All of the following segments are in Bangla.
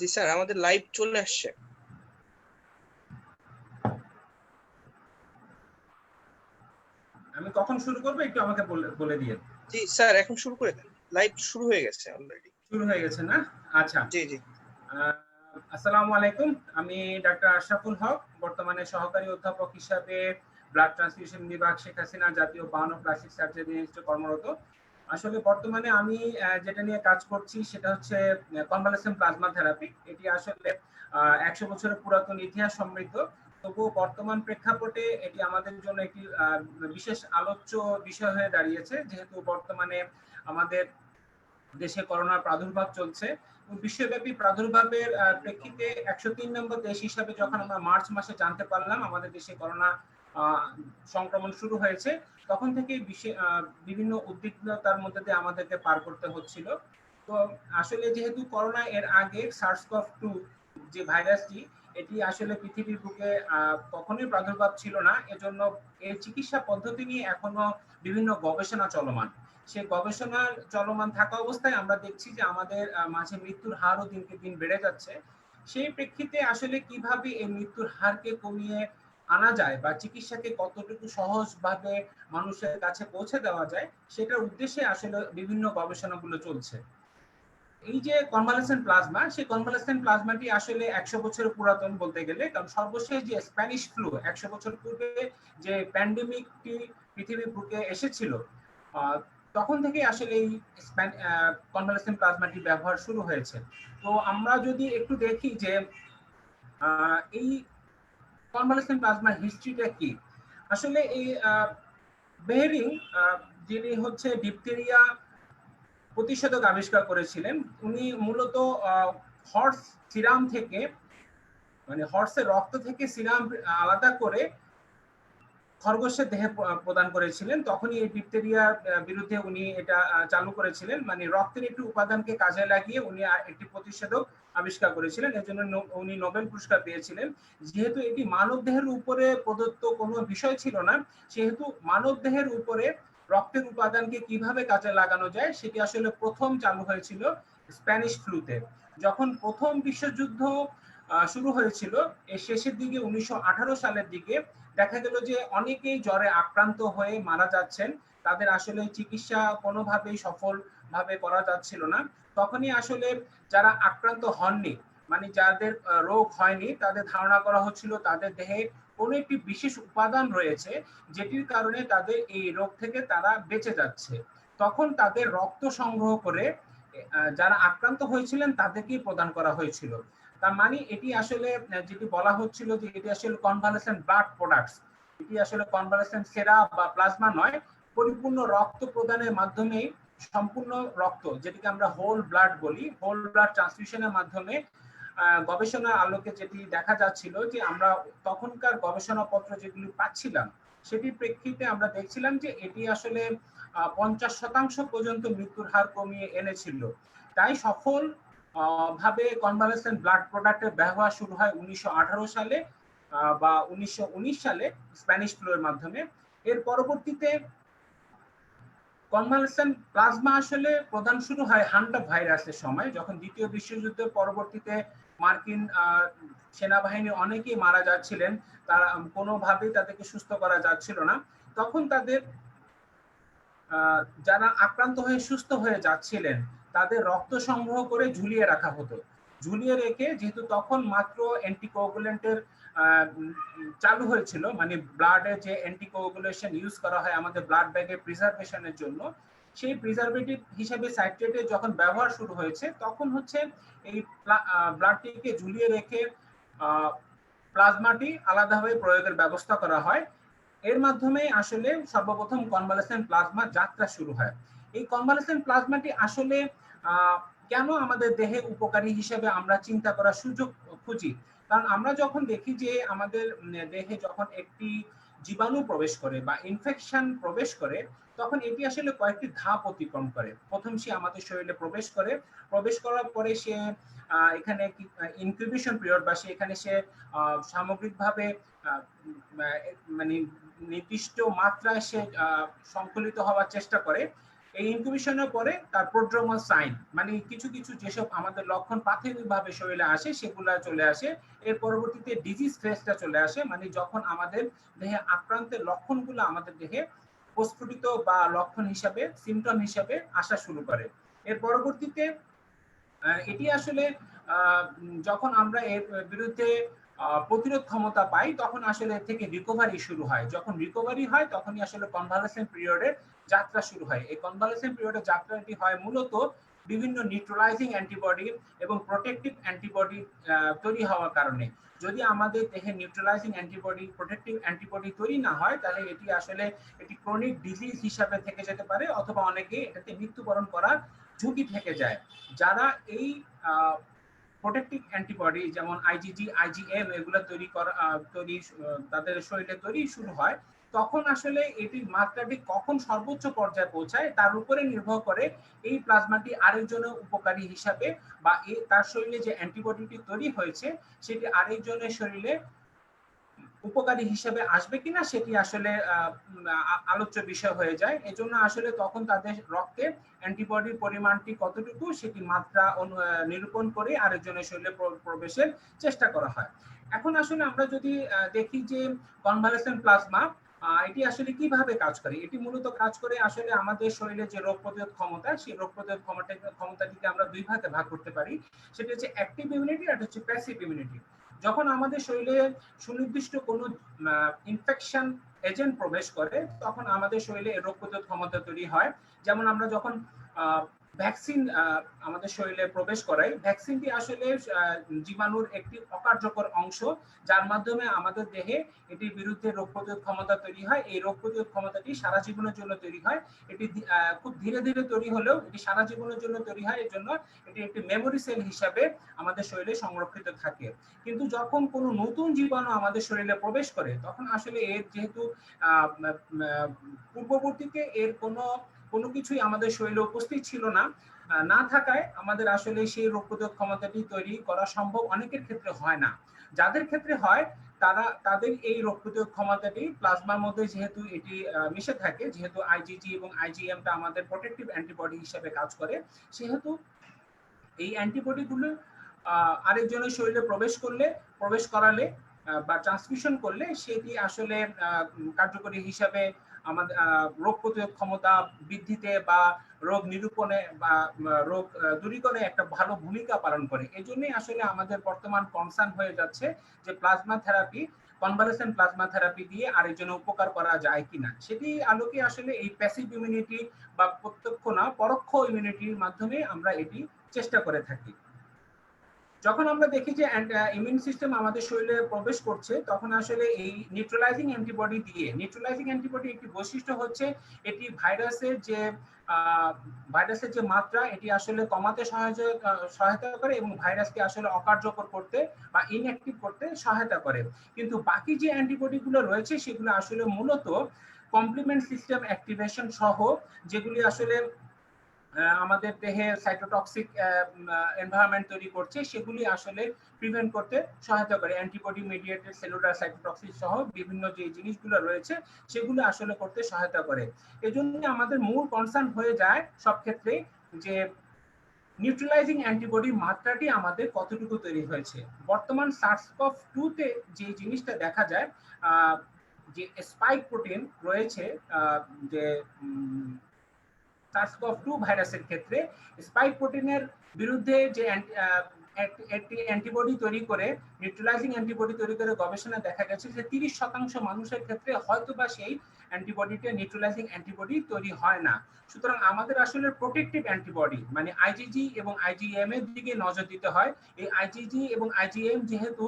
জি স্যার, আমাদের লাইভ চলে আসছে। আমি কখন শুরু করবো একটু আমাকে বলে দিয়ে। জি স্যার, এখন শুরু করে দেন। লাইভ শুরু হয়ে গেছে অলরেডি। শুরু হয়ে গেছে না? আচ্ছা। জি জি। আসসালামু আলাইকুম। আমি ডাক্তার আশরাফুল হক, বর্তমানে সহকারী অধ্যাপক হিসাবে ব্লাড ট্রান্সফিউশন বিভাগ, শেখ হাসিনা জাতীয় বার্ন ও প্লাস্টিক সার্জারি ইনস্টিটিউটে কর্মরত। আসলে বর্তমানে আমি যেটা নিয়ে কাজ করছি সেটা হচ্ছে কনভালেসেন্ট প্লাজমা থেরাপি। এটি আসলে 100 বছরের পুরাতন ইতিহাস সমৃদ্ধ। তবুও বর্তমান প্রেক্ষাপটে এটি আমাদের জন্য একটি বিশেষ আলোচ্য বিষয় হয়ে দাঁড়িয়েছে, যেহেতু বর্তমানে আমাদের দেশে করোনার প্রাদুর্ভাব চলছে। বিশ্বব্যাপী প্রাদুর্ভাবের প্রেক্ষিতে 103 নম্বর দেশ হিসাবে যখন আমরা মার্চ মাসে জানতে পারলাম আমাদের দেশে করোনা সংক্রমণ শুরু হয়েছে, তখন থেকে বিভিন্ন উদ্বিগ্নতার মধ্যে দিয়ে আমাদেরকে পার করতে হচ্ছিল। তো আসলে যেহেতু করোনা এর আগে SARS-CoV-2 যে ভাইরাসটি, এটি আসলে পৃথিবীর বুকে কখনোই প্রাদুর্ভাব ছিল না, এজন্য এর চিকিৎসা পদ্ধতি নিয়ে এখনো বিভিন্ন গবেষণা চলমান। সেই গবেষণা চলমান থাকা অবস্থায় আমরা দেখছি যে আমাদের মাঝে মৃত্যুর হারও দিনকে দিন বেড়ে যাচ্ছে। সেই প্রেক্ষিতে আসলে কিভাবে এই মৃত্যুর হারকে কমিয়ে আনা যায় বা চিকিৎসাকে কতটুকু সহজভাবে মানুষের কাছে পৌঁছে দেওয়া যায়, সেটার উদ্দেশ্যে আসলে বিভিন্ন গবেষণাগুলো চলছে। এই যে কনভালেসেন্ট প্লাজমা, সেই কনভালেসেন্ট প্লাজমাটি আসলে 100 বছরের পুরাতন বলতে গেলে, কারণ সর্বশেষ যে স্প্যানিশ ফ্লু 100 বছর পূর্বে যে প্যান্ডেমিকটি পৃথিবীর বুকে এসেছিল, তখন থেকে আসলে এই কনভালেসেন্ট প্লাজমাটি ব্যবহার শুরু হয়েছে। তো আমরা যদি একটু দেখি যে এই কনভালেসেন্ট প্লাজমার হিস্ট্রিটা কি। আসলে এই বেহরিং, যিনি হচ্ছে ডিপথেরিয়া প্রতিষেধক আবিষ্কার করেছিলেন, উনি মূলত হর্স সিরাম থেকে, মানে হর্সের রক্ত থেকে সিরাম আলাদা করে খরগোশের দেহে প্রদান করেছিলেন। তখনই এই ডিপথেরিয়ার বিরুদ্ধে উনি এটা চালু করেছিলেন, মানে রক্তের একটি উপাদানকে কাজে লাগিয়ে উনি একটি প্রতিষেধক আবিষ্কার করেছিলেন। এর জন্য উনি নোবেল পুরস্কার পেয়েছিলেন। যেহেতু এটি মানব দেহের উপরে প্রদত্ত কোনো বিষয় ছিল না, সেহেতু মানব দেহের উপরে রক্তের উপাদানকে কিভাবে কাজে লাগানো যায় সেটি আসলে প্রথম চালু হয়েছিল স্প্যানিশ ফ্লুতে। যখন প্রথম বিশ্বযুদ্ধ শুরু হয়েছিল এর শেষের দিকে 1918 সালের দিকে, দেখা গেল যে অনেকেই জ্বরে আক্রান্ত হয়ে মারা যাচ্ছেন, তাদের আসলে চিকিৎসা কোনোভাবেই সফলভাবে করা যাচ্ছিল না। তখনই আসলে যারা আক্রান্ত হননি, মানে যাদের রোগ হয়নি, তাদের ধারণা করা হচ্ছিল তাদের দেহে কোনো একটি বিশেষ উপাদান রয়েছে যেটির কারণে তাদের এই রোগ থেকে তারা বেঁচে যাচ্ছে। তখন তাদের রক্ত সংগ্রহ করে যারা আক্রান্ত হয়েছিলেন তাদেরকেই প্রদান করা হয়েছিল। তার মানে এটি আসলে যেটি বলা হচ্ছিল যে এটি আসলে কনভালেসেন্ট ব্লাড প্রোডাক্টস, এটি আসলে কনভালেসেন্ট সেরা বা প্লাজমা নয়, পরিপূর্ণ রক্ত প্রদানের মাধ্যমে সম্পূর্ণ রক্ত, যেটিকে আমরা হোল ব্লাড বলি, হোল ব্লাড ট্রান্সফিউশনের মাধ্যমে গবেষণার আলোকে যেটি দেখা যাচ্ছিল যে আমরা তখনকার গবেষণাপত্র যেগুলি পাচ্ছিলাম, সেটির প্রেক্ষিতে আমরা দেখছিলাম যে এটি আসলে 50% পর্যন্ত মৃত্যুর হার কমিয়ে এনেছিল। তাই সফল ভাবে কনভালেসেন্ট ব্লাড প্রোডাক্টের ব্যবহার শুরু হয় 1918 সালে বা 1919 সালে স্প্যানিশ ফ্লুর মাধ্যমে। এর পরবর্তীতে কনভালেসেন্ট প্লাজমা আসলে প্রদান শুরু হয় হান্টা ভাইরাসের সময়, যখন দ্বিতীয় বিশ্বযুদ্ধের পরবর্তীতে মার্কিন সেনাবাহিনী অনেকেই মারা যাচ্ছিলেন, তারা কোনোভাবেই তাদেরকে সুস্থ করা যাচ্ছিল না। তখন তাদের যারা আক্রান্ত হয়ে সুস্থ হয়ে যাচ্ছিলেন তাদের রক্ত সংগ্রহ করে ঝুলিয়ে রাখা হতো। ঝুলিয়ে রেখে, যেহেতু তখন মাত্র অ্যান্টিকোয়াগুলেন্টের চালু হয়েছিল, মানে ব্লাডে যে অ্যান্টিকোয়াগুলেশন ইউজ করা হয় আমাদের ব্লাড ব্যাগের প্রিজার্ভেশনের জন্য, সেই প্রিজারভেটিভ হিসেবে সাইট্রেটের যখন ব্যবহার শুরু হয়েছে, তখন হচ্ছে এই ব্লাডটিকে ঝুলিয়ে রেখে প্লাজমাটি আলাদাভাবে প্রয়োগের ব্যবস্থা করা হয়। এর মাধ্যমে আসলে সর্বপ্রথম কনভালেসেন্ট প্লাজমা যাত্রা শুরু হয়। এই কনভালেসেন্ট প্লাজমাটি আসলে কেন আমাদের দেহে উপকারী হিসেবে আমরা চিন্তা করার সুযোগ খুঁজি, কারণ আমরা যখন দেখি যে আমাদের দেহে যখন একটি জীবাণু প্রবেশ করে বা ইনফেকশন প্রবেশ করে, তখন এটি আসলে কয়েকটি ধাপ অতিক্রম করে। প্রথম সে আমাদের শরীরে প্রবেশ করে, প্রবেশ করার পরে সে এখানে ইনকিউবেশন পিরিয়ড বা সে এখানে সে সামগ্রিকভাবে মানে নির্দিষ্ট মাত্রায় সে সংকলিত হওয়ার চেষ্টা করে। এই ইনকিউবেশনের পরে তার প্রোড্রোমাল সাইন মানে কিছু কিছু যেসব আমাদের লক্ষণ প্রাথমিকভাবে শরীরে আসে সেগুলা চলে আসে। এর পরবর্তীতে ডিজিজ ফেজটা চলে আসে, মানে যখন আমাদের দেহে আক্রান্তের লক্ষণগুলো আমাদের দেহে প্রস্ফুটিত বা লক্ষণ হিসাবে সিমটম হিসাবে আসা শুরু করে। এর পরবর্তীতে এটি আসলে যখন আমরা এর বিরুদ্ধে প্রতিরোধ ক্ষমতা পাই তখন আসলে এর থেকে রিকভারি শুরু হয়। যখন রিকভারি হয় তখনই আসলে কনভালসেন্ট পিরিয়ডের যাত্রা শুরু হয়। এই কনভালসেন্ট পিরিয়ডের যাত্রাটি হয় মূলত বিভিন্ন নিউট্রালাইজিং অ্যান্টিবডি এবং প্রোটেক্টিভ অ্যান্টিবডি তৈরি হওয়ার কারণে। যদি আমাদের দেহে নিউট্রালাইজিং অ্যান্টিবডি প্রোটেক্টিভ অ্যান্টিবডি তৈরি না হয় তাহলে এটি আসলে এটি ক্রনিক ডিজিজ হিসাবে থেকে যেতে পারে, অথবা অনেকে এটাতে মৃত্যুবরণ করার ঝুঁকি থেকে যায়। যারা এই প্রোটেক্টিভ অ্যান্টিবডি যেমন আইজিজি আইজিএম এগুলো তাদের শরীরে তৈরি শুরু হয়, তখন আসলে এটির মাত্রাটি কখন সর্বোচ্চ পর্যায়ে পৌঁছায় তার উপরে নির্ভর করে এই প্লাজমাটি আরেকজনের উপকারী হিসাবে বা তার শরীরে যে অ্যান্টিবডিটি তৈরি হয়েছে সেটি আরেকজনের শরীরে উপকারী হিসেবে আসবে কিনা সেটি আসলে আলোচ্য বিষয় হয়ে যায়। এজন্য আসলে তখন তাদের রক্তে অ্যান্টিবডির পরিমাণটি কতটুকু সেটি মাত্রা নিরূপণ করে আরেকজনের শরীরে প্রবেশের চেষ্টা করা হয়। এখন আসলে আমরা যদি দেখি যে কনভালেসেন্ট প্লাজমা এটি আসলে কিভাবে কাজ করে, এটি মূলত কাজ করে আসলে আমাদের শরীরে যে রোগ প্রতিরোধ ক্ষমতা, সেই রোগ প্রতিরোধ ক্ষমতাটিকে আমরা দুই ভাগে ভাগ করতে পারি। সেটা হচ্ছে অ্যাক্টিভ ইমিউনিটি আর হচ্ছে প্যাসিভ ইমিউনিটি। যখন আমাদের শরীরে সুনির্দিষ্ট কোনো ইনফেকশন এজেন্ট প্রবেশ করে তখন আমাদের শরীরে রোগ প্রতিরোধ ক্ষমতা তৈরি হয়। যেমন আমরা যখন ভ্যাকসিন আমাদের শরীরে প্রবেশ করাই, ভ্যাকসিনটি আসলে জীবাণুর একটি অকার্যকর অংশ যার মাধ্যমে আমাদের দেহে এটির বিরুদ্ধে রোগ প্রতিরোধ ক্ষমতা তৈরি হয়। এই রোগ প্রতিরোধ ক্ষমতাটি সারা জীবনের জন্য তৈরি হয়। এটি খুব ধীরে ধীরে তৈরি হলেও এটি সারা জীবনের জন্য তৈরি হয়। এর জন্য এটি একটি মেমোরি সেল হিসাবে আমাদের শরীরে সংরক্ষিত থাকে। কিন্তু যখন কোনো নতুন জীবাণু আমাদের শরীরে প্রবেশ করে তখন আসলে এর যেহেতু পূর্ববর্তীতে এর কোনো কিছুই আমাদের শরীরে উপস্থিত ছিল না থাকায় আমাদের আসলে সেই রোগ প্রতিরোধ ক্ষমতাটি তৈরি করা সম্ভব অনেকের ক্ষেত্রে হয় না। যাদের ক্ষেত্রে হয় তাদের এই রোগ প্রতিরোধ ক্ষমতাটি প্লাজমার মধ্যে যেহেতু এটি মিশে থাকে, যেহেতু আইজিজি এবং আইজিএমটা আমাদের প্রোটেক্টিভ অ্যান্টিবডি হিসেবে কাজ করে, সেহেতু এই অ্যান্টিবডিগুলো আরেকজনের শরীরে প্রবেশ করালে বা ট্রান্সমিশন করলে সেটি আসলে কার্যকরী হিসাবে আমাদের রোগ প্রতিরোধ ক্ষমতা বৃদ্ধিতে বা রোগ নিরূপণে বা রোগ দূরীকরণে একটা ভালো ভূমিকা পালন করে। এই জন্যই আসলে আমাদের বর্তমান কনসার্ন হয়ে যাচ্ছে যে প্লাজমা থেরাপি, কনভালেসেন্ট প্লাজমা থেরাপি দিয়ে আরেকজনের উপকার করা যায় কিনা। সেটি আলোকে আসলে এই প্যাসিভ ইমিউনিটি বা প্রত্যক্ষ না পরোক্ষ ইমিউনিটির মাধ্যমে আমরা এটি চেষ্টা করে থাকি। যখন আমরা দেখি যে ইমিউন সিস্টেম আমাদের শরীরে প্রবেশ করছে তখন আসলে এই নিউট্রালাইজিং অ্যান্টিবডি দিয়ে, নিউট্রালাইজিং অ্যান্টিবডি একটি বৈশিষ্ট্য হচ্ছে এটি ভাইরাসের যে মাত্রা এটি আসলে কমাতে সহায়তা করে এবং ভাইরাসকে আসলে অকার্যকর করতে বা ইনঅ্যাক্টিভ করতে সহায়তা করে। কিন্তু বাকি যে অ্যান্টিবডি গুলো রয়েছে সেগুলো আসলে মূলত কমপ্লিমেন্ট সিস্টেম অ্যাক্টিভেশন সহ, যেগুলি আসলে আমাদের দেহে সাইটোটক্সিক এনভায়রনমেন্ট তৈরি করছে, সেগুলি আসলে প্রিভেন্ট করতে সহায়তা করে। অ্যান্টিবডি মিডিয়েটেড সেলুলার সাইটোটক্সিক সহ বিভিন্ন যে জিনিসগুলো রয়েছে সেগুলো আসলে করতে সহায়তা করে। এজন্য আমাদের মূল কনসার্ন হয়ে যায় সব ক্ষেত্রে যে নিউট্রালাইজিং অ্যান্টিবডির মাত্রাটি আমাদের কতটুকু তৈরি হয়েছে। বর্তমান SARS-CoV-2 তে যে জিনিসটা দেখা যায়, যে স্পাইক প্রোটিন রয়েছে, যে SARS-CoV-2 ভাইরাসের ক্ষেত্রে স্পাইক প্রোটিনের বিরুদ্ধে যে একটি অ্যান্টিবডি তৈরি করে, নিউট্রালাইজিং অ্যান্টিবডি তৈরি করে গবেষণায় দেখা গেছে যে 30% মানুষের ক্ষেত্রে হয়তোবা সেই অ্যান্টিবডিটা নিউট্রালাইজিং অ্যান্টিবডি তৈরি হয় না। সুতরাং আমাদের আসলে প্রোটেক্টিভ অ্যান্টিবডি মানে আইজিজি এবং আইজিএম এর দিকে নজর দিতে হয়। এই আইজিজি এবং আইজিএম যেহেতু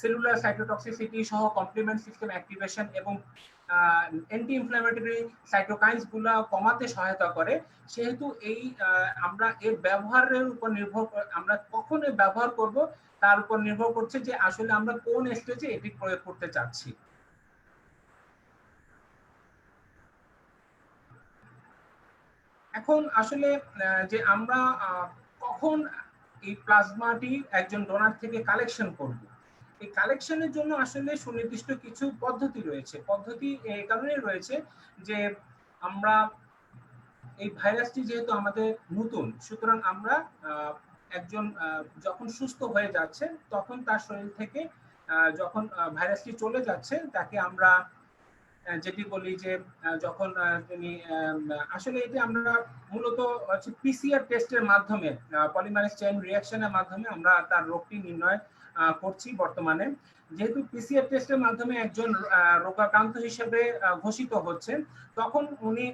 সেলুলার সাইটোটক্সিসিটি সহ কমপ্লিমেন্ট সিস্টেম অ্যাক্টিভেশন এবং অ্যান্টি ইনফ্ল্যামেটরি সাইটোকাইনস গুলা কমাতে সহায়তা করে, সেহেতু আমরা এর ব্যবহারের উপর আমরা কখন ব্যবহার করব তার উপর নির্ভর করছে যে আসলে আমরা কোন স্টেজে এটি প্রয়োগ করতে চাচ্ছি। এখন আসলে যে আমরা কখন এই প্লাজমাটি একজন ডোনার থেকে কালেকশন করব, এই কালেকশনের জন্য আসলে সুনির্দিষ্ট কিছু পদ্ধতি রয়েছে। পদ্ধতি এই কারণে রয়েছে যে আমরা এই ভাইরাসটি যেহেতু আমাদের নতুন, সুতরাং আমরা একজন যখন সুস্থ হয়ে যাচ্ছে তখন তার শরীর থেকে যখন ভাইরাসটি চলে যাচ্ছে তাকে আমরা যেটি বলি যে যখন তিনি আসলে এটি আমরা মূলত হচ্ছে পিসিআর টেস্টের মাধ্যমে পলিমারেজ চেইন রিঅ্যাকশনের মাধ্যমে আমরা তার রোগটি নির্ণয় করছি বর্তমানে। যেহেতু পিসিআর টেস্টের মাধ্যমে একজন রোগাক্রান্ত হিসেবে ঘোষিত হচ্ছেন, তখন উনি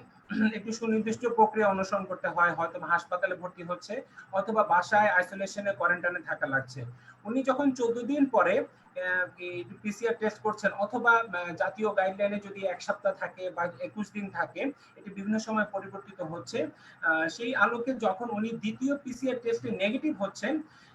একটু সুনির্দিষ্ট প্রক্রিয়া অনুসরণ করতে হয়, হয়তো হাসপাতালে ভর্তি হচ্ছে অথবা বাসায় আইসোলেশনে কোয়ারেন্টাইনে থাকা লাগছে। উনি যখন 14 দিন পরে পিসিআর টেস্ট করছেন অথবা জাতীয় গাইডলাইনে যদি 1 সপ্তাহ থাকে বা 21 দিন থাকে, এটি বিভিন্ন সময় পরিবর্তিত হচ্ছে, সেই আলোকে যখন উনি দ্বিতীয় পিসিআর টেস্টে নেগেটিভ হচ্ছেন,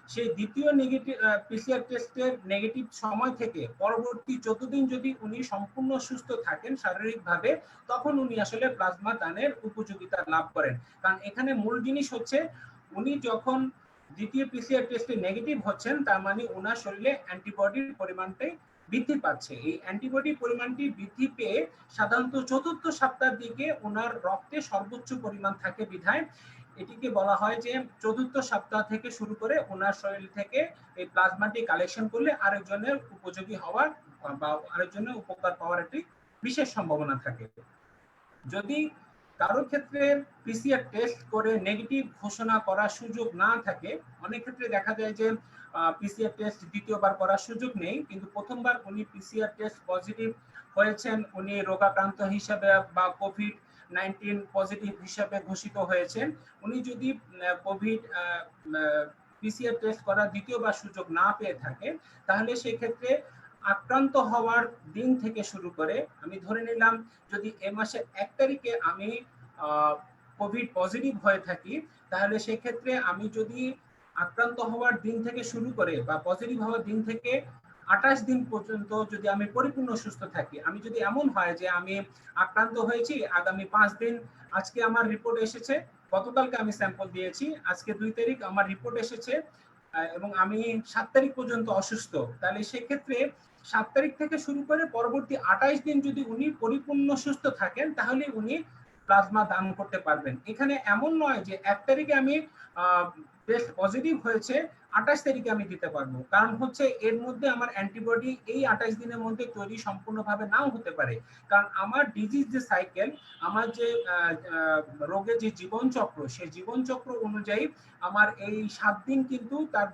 সেই দ্বিতীয় নেগেটিভ পিসিআর টেস্টের নেগেটিভ সময় থেকে পরবর্তী 14 দিন যদি উনি সম্পূর্ণ সুস্থ থাকেন শারীরিকভাবে, তখন উনি আসলে প্লাজমা দানের উপযোগিতা লাভ করেন। কারণ এখানে মূল জিনিস হচ্ছে উনি যখন দ্বিতীয় পিসিআর টেস্টে নেগেটিভ হচ্ছেন, তার মানে ওনার শরীরে অ্যান্টিবডির পরিমাণটাই বৃদ্ধি পাচ্ছে। এই অ্যান্টিবডির পরিমাণটি বৃদ্ধি পেয়ে সাধারণত চতুর্থ সপ্তাহের দিকে ওনার রক্তে সর্বোচ্চ পরিমাণ থাকে বিধায় এটিকে বলা হয় যে চতুর্থ সপ্তাহ থেকে শুরু করে ওনার শরীর থেকে এই প্লাজমাটি কালেকশন করলে আরেকজনের উপযোগী হওয়ার বা আরেকজনের উপকার পাওয়ার একটি বিশেষ সম্ভাবনা থাকে। যদি কারোর ক্ষেত্রে পিসিআর টেস্ট করে নেগেটিভ ঘোষণা করার সুযোগ না থাকে, অনেক ক্ষেত্রে দেখা যায় যে পিসিআর টেস্ট দ্বিতীয়বার করার সুযোগ নেই, কিন্তু প্রথমবার উনি পিসিআর টেস্ট পজিটিভ হয়েছেন, উনি রোগাক্রান্ত হিসাবে বা কোভিড-19 পজিটিভ হিসাবে ঘোষিত হয়েছেন, উনি যদি কোভিড পিসিআর টেস্ট করার দ্বিতীয়বার সুযোগ না পেয়ে থাকে, তাহলে সেই ক্ষেত্রে আক্রান্ত হওয়ার দিন থেকে শুরু করে আমি ধরে নিলাম যদি এ মাসের 1 তারিখে আমি কোভিড পজিটিভ হয়ে থাকি, তাহলে সেই ক্ষেত্রে আমি যদি আক্রান্ত হওয়ার দিন থেকে শুরু করে বা পজিটিভ হওয়ার দিন থেকে 28 দিন পর্যন্ত যদি আমি পরিপূর্ণ সুস্থ থাকি, আমি যদি এমন হয় যে আমি আক্রান্ত হয়েছি আগামী 5 দিন, আজকে আমার রিপোর্ট এসেছে, গতকালকে আমি স্যাম্পল দিয়েছি, আজকে 2 তারিখ আমার রিপোর্ট এসেছে এবং আমি 7 তারিখ পর্যন্ত অসুস্থ, তাহলে সেক্ষেত্রে 7 তারিখ থেকে শুরু করে পরবর্তী 28 দিন যদি উনি পরিপূর্ণ সুস্থ থাকেন, তাহলে উনি প্লাজমা দান করতে পারবেন। এখানে এমন নয় যে 1 তারিখে আমি টেস্ট পজিটিভ হয়েছে 28 তারিখে আমি দিতে পারবো, কারণ হচ্ছে এর মধ্যে আমার অ্যান্টিবডি এই 28 দিনের মধ্যে তৈরি সম্পূর্ণভাবে নাও হতে পারে, কারণ আমার ডিজিজ যে সাইকেল, আমার যে রোগের যে জীবনচক্র, সেই জীবনচক্র অনুযায়ী আমার এই 7 দিন কিন্তু তার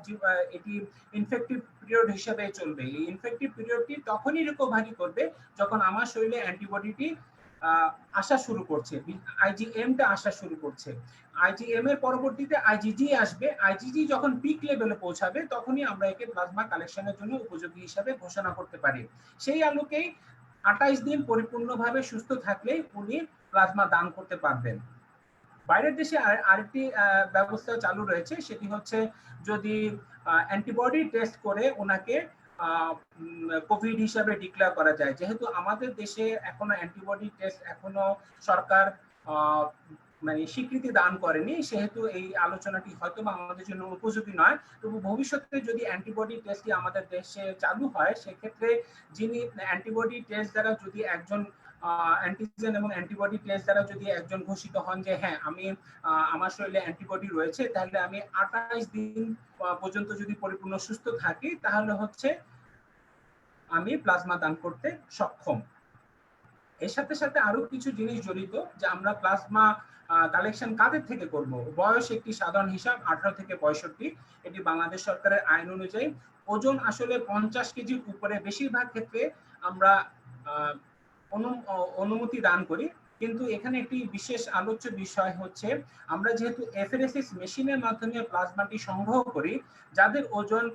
এটি ইনফেক্টিভ পিরিয়ড হিসেবে চলবে। এই ইনফেক্টিভ পিরিয়ডটি তখনই রিকভারি করবে যখন আমার শরীরে অ্যান্টিবডিটি আসা শুরু করছে, আইজিএমটা আসা শুরু করছে, আইজিএম এর পরবর্তীতে আইজিজি আসবে, আইজিজি যখন পিক লেভেলে পৌঁছাবে তখনই আমরা একে প্লাজমা কালেকশনের জন্য উপযোগী হিসাবে ঘোষণা করতে পারি। সেই আলোকেই 28 দিন পরিপূর্ণভাবে সুস্থ থাকলেই উনি প্লাজমা দান করতে পারবেন। বাইরের দেশে আরেকটি ব্যবস্থা চালু রয়েছে, সেটি হচ্ছে যদি অ্যান্টিবডি টেস্ট করে ওনাকে কোভিড হিসাবে ডিক্লেয়ার করা যায়। যেহেতু আমাদের দেশে এখনো অ্যান্টিবডি টেস্ট এখনো সরকার মানে স্বীকৃতি দান করেনি, সেহেতু এই আলোচনাটি হয়তো আমাদের জন্য উপযোগী নয়। তবু ভবিষ্যতে যদি অ্যান্টিবডি টেস্টটি আমাদের দেশে চালু হয়, সেক্ষেত্রে যিনি অ্যান্টিবডি টেস্ট দ্বারা যদি একজন অ্যান্টিজেন এবং অ্যান্টিবডি টেস্ট দ্বারা যদি একজন ঘোষিত হন যে হ্যাঁ আমি আমার শরীরে অ্যান্টিবডি রয়েছে, তাহলে আমি 28 দিন পর্যন্ত যদি পরিপূর্ণ সুস্থ থাকি, তাহলে হচ্ছে আমি প্লাজমা দান করতে সক্ষম। এর সাথে সাথে আরো কিছু জিনিস জড়িত, যে আমরা প্লাজমা কালেকশন কাদের থেকে করব। বয়স একটি সাধারণ হিসাব, 18 থেকে 65, এটি বাংলাদেশ সরকারের আইন অনুযায়ী। ওজন আসলে 50 কেজির উপরে বেশিরভাগ ক্ষেত্রে আমরা অনুমতি দান করি, কিন্তু এখানে একটি বিশেষ আলোচ্য বিষয় হচ্ছে আমরা যেহেতু এফারেসিস মেশিনের মাধ্যমে প্লাজমাটি সংগ্রহ করি, যাদের ওজন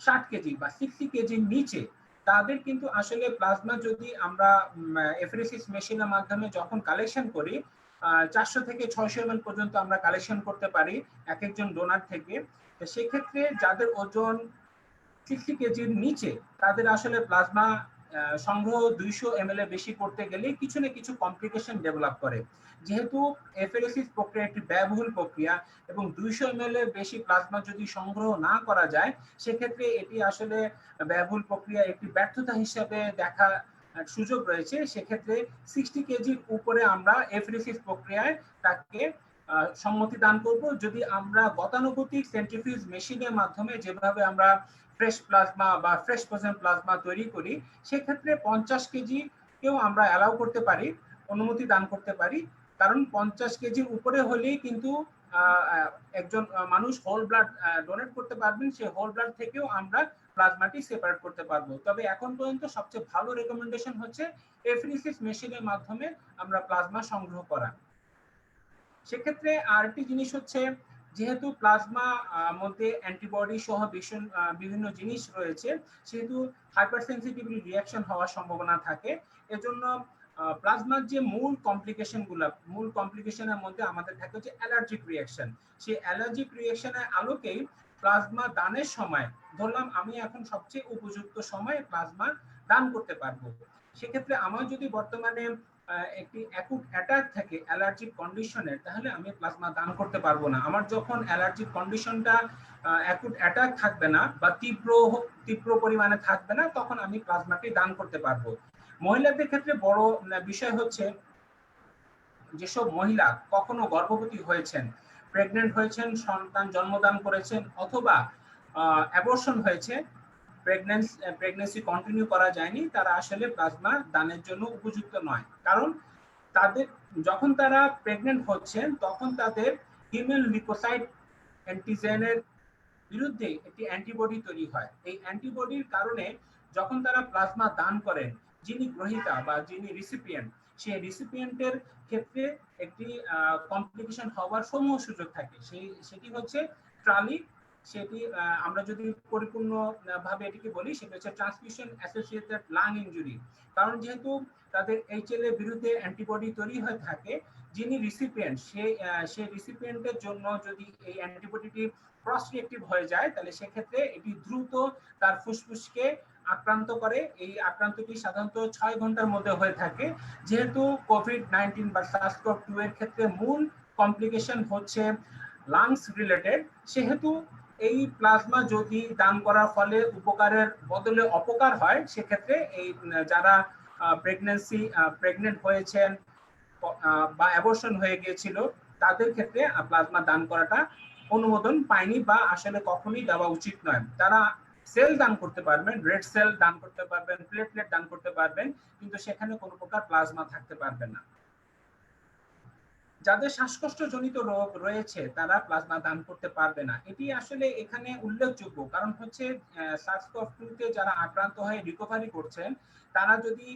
60 কেজি বা 60 কেজির নিচে, তাদের কিন্তু আসলে প্লাজমা যদি আমরা এফারেসিস মেশিনের মাধ্যমে যখন কালেকশন করি, 400 থেকে 600 ml পর্যন্ত আমরা কালেকশন করতে পারি এক একজন ডোনার থেকে। তো সেক্ষেত্রে যাদের ওজন 60 কেজির নিচে, তাদের আসলে প্লাজমা সংগ্রহ 200 ml এর বেশি করতে গেলে কিছু না কিছু কমপ্লিকেশন ডেভেলপ করে। যেহেতু এফারেসিস প্রক্রিয়া একটি ব্যয়বহুল প্রক্রিয়া এবং 200 ml এর বেশি প্লাজমা যদি সংগ্রহ না করা যায়, সেক্ষেত্রে এটি আসলে ব্যয়বহুল প্রক্রিয়া একটি ব্যর্থতা হিসেবে দেখা সুযোগ রয়েছে, সেক্ষেত্রে 60 কেজির উপরে আমরা এফারেসিস প্রক্রিয়ায় তাকে সম্মতি দান করব। যদি আমরা গতানুগতিক সেন্ট্রিফিউজ মেশিনের মাধ্যমে যেভাবে আমরা ফ্রেশ প্লাজমা বা ফ্রেশ ফ্রোজেন প্লাজমা তৈরি করি, সেক্ষেত্রে 50 কেজি কেও আমরা অ্যালাউ করতে পারি, অনুমতি দান করতে পারি। কারণ 50 কেজির উপরে হলেই কিন্তু একজন মানুষ হোল ব্লাড ডোনেট করতে পারবেন, সেই হোল ব্লাড থেকেও আমরা প্লাজমাটি সেপারেট করতে পারবো। তবে এখন পর্যন্ত সবচেয়ে ভালো রেকমেন্ডেশন হচ্ছে এফারেসিস মেশিনের মাধ্যমে আমরা প্লাজমা সংগ্রহ করা। সেক্ষেত্রে আরেকটি জিনিস হচ্ছে, যেহেতু প্লাজমা মধ্যে অ্যান্টিবডি সহ বিভিন্ন জিনিস রয়েছে, সেহেতু হাইপারসেনসিটিভিটি রিঅ্যাকশন হওয়ার সম্ভাবনা থাকে। এজন্য প্লাজমার যে মূল কমপ্লিকেশনের মধ্যে আমাদের থাকে হচ্ছে অ্যালার্জিক রিঅ্যাকশন। সেই অ্যালার্জিক রিঅ্যাকশনের আলোকেই প্লাজমা দানের সময় ধরলাম আমি এখন সবচেয়ে উপযুক্ত সময়ে প্লাজমা দান করতে পারবো। সেক্ষেত্রে আমার যদি বর্তমানে একটি অ্যাকুট অ্যাটাক থাকে অ্যালার্জিক কন্ডিশনের, তাহলে আমি প্লাজমা দান করতে পারবো না। আমার যখন অ্যালার্জিক কন্ডিশনটা অ্যাকুট অ্যাটাক থাকবে না বা তীব্র পরিমাণে থাকবে না, তখন আমি প্লাজমাটি দান করতে পারবো। মহিলাদের ক্ষেত্রে বড় বিষয় হচ্ছে, যেসব মহিলা কখনো গর্ভবতী হয়েছেন, প্রেগনেন্ট হয়েছেন, সন্তান জন্মদান করেছেন, অথবা অ্যাবর্শন হয়েছে, প্রেগন্যান্সি কন্টিনিউ করা যায়নি, তারা আসলে প্লাজমা দানের জন্য উপযুক্ত নয়। কারণ তাদের যখন তারা প্রেগনেন্ট হচ্ছেন, তখন তাদের হিউম্যান লিউকোসাইট অ্যান্টিজেনের বিরুদ্ধে একটি অ্যান্টিবডি তৈরি হয়। এই অ্যান্টিবডির কারণে যখন তারা প্লাজমা দান করেন, যিনি গ্রহীতা বা যিনি রিসিপিয়েন্ট, সেই রিসিপিয়েন্টের ক্ষেত্রে একটি কমপ্লিকেশন হওয়ার সমূহ সুযোগ থাকে। সেটি হচ্ছে ট্রালি। সেটি আমরা যদি পরিপূর্ণ ভাবে এটিকে বলি, সেটা হচ্ছে ট্রান্সমিশন অ্যাসোসিয়েটেড লাং ইনজুরি। কারণ যেহেতু তাদের এইচএল এর বিরুদ্ধে অ্যান্টিবডি তৈরি হয়ে থাকে, যিনি রিসিপিয়েন্ট সেই রিসিপিয়েন্টের জন্য যদি এই অ্যান্টিবডিটি ক্রস রিঅ্যাক্টিভ হয়ে যায়, তাহলে সেক্ষেত্রে এটি দ্রুত তার ফুসফুসকে আক্রান্ত করে। এই আক্রান্তটি সাধারণত 6 ঘন্টার মধ্যে হয়ে থাকে। যেহেতু কোভিড-19 বা SARS-CoV-2 এর ক্ষেত্রে মূল কমপ্লিকেশন হচ্ছে লাংস রিলেটেড, সেহেতু এই প্লাজমা যদি দান করার ফলে উপকারের বদলে অপকার হয়, সেক্ষেত্রে এই যারা প্রেগনেন্ট হয়েছেন বা অ্যাবর্শন হয়ে গিয়েছিল, তাদের ক্ষেত্রে প্লাজমা দান করাটা অনুমোদন পায়নি বা আসলে কখনোই দেওয়া উচিত নয়। তারা সেল দান করতে পারবেন, রেড সেল দান করতে পারবেন, প্লেটলেট দান করতে পারবেন, কিন্তু সেখানে কোনো প্রকার প্লাজমা থাকতে পারবে না। যাদের শ্বাসকষ্টজনিত রোগ রয়েছে, তারা প্লাজমা দান করতে পারবে না। এটি আসলে এখানে উল্লেখযোগ্য, কারণ হচ্ছে SARS-CoV-2 যারা আক্রান্ত হয়ে রিকভারি করছেন, তারা যদি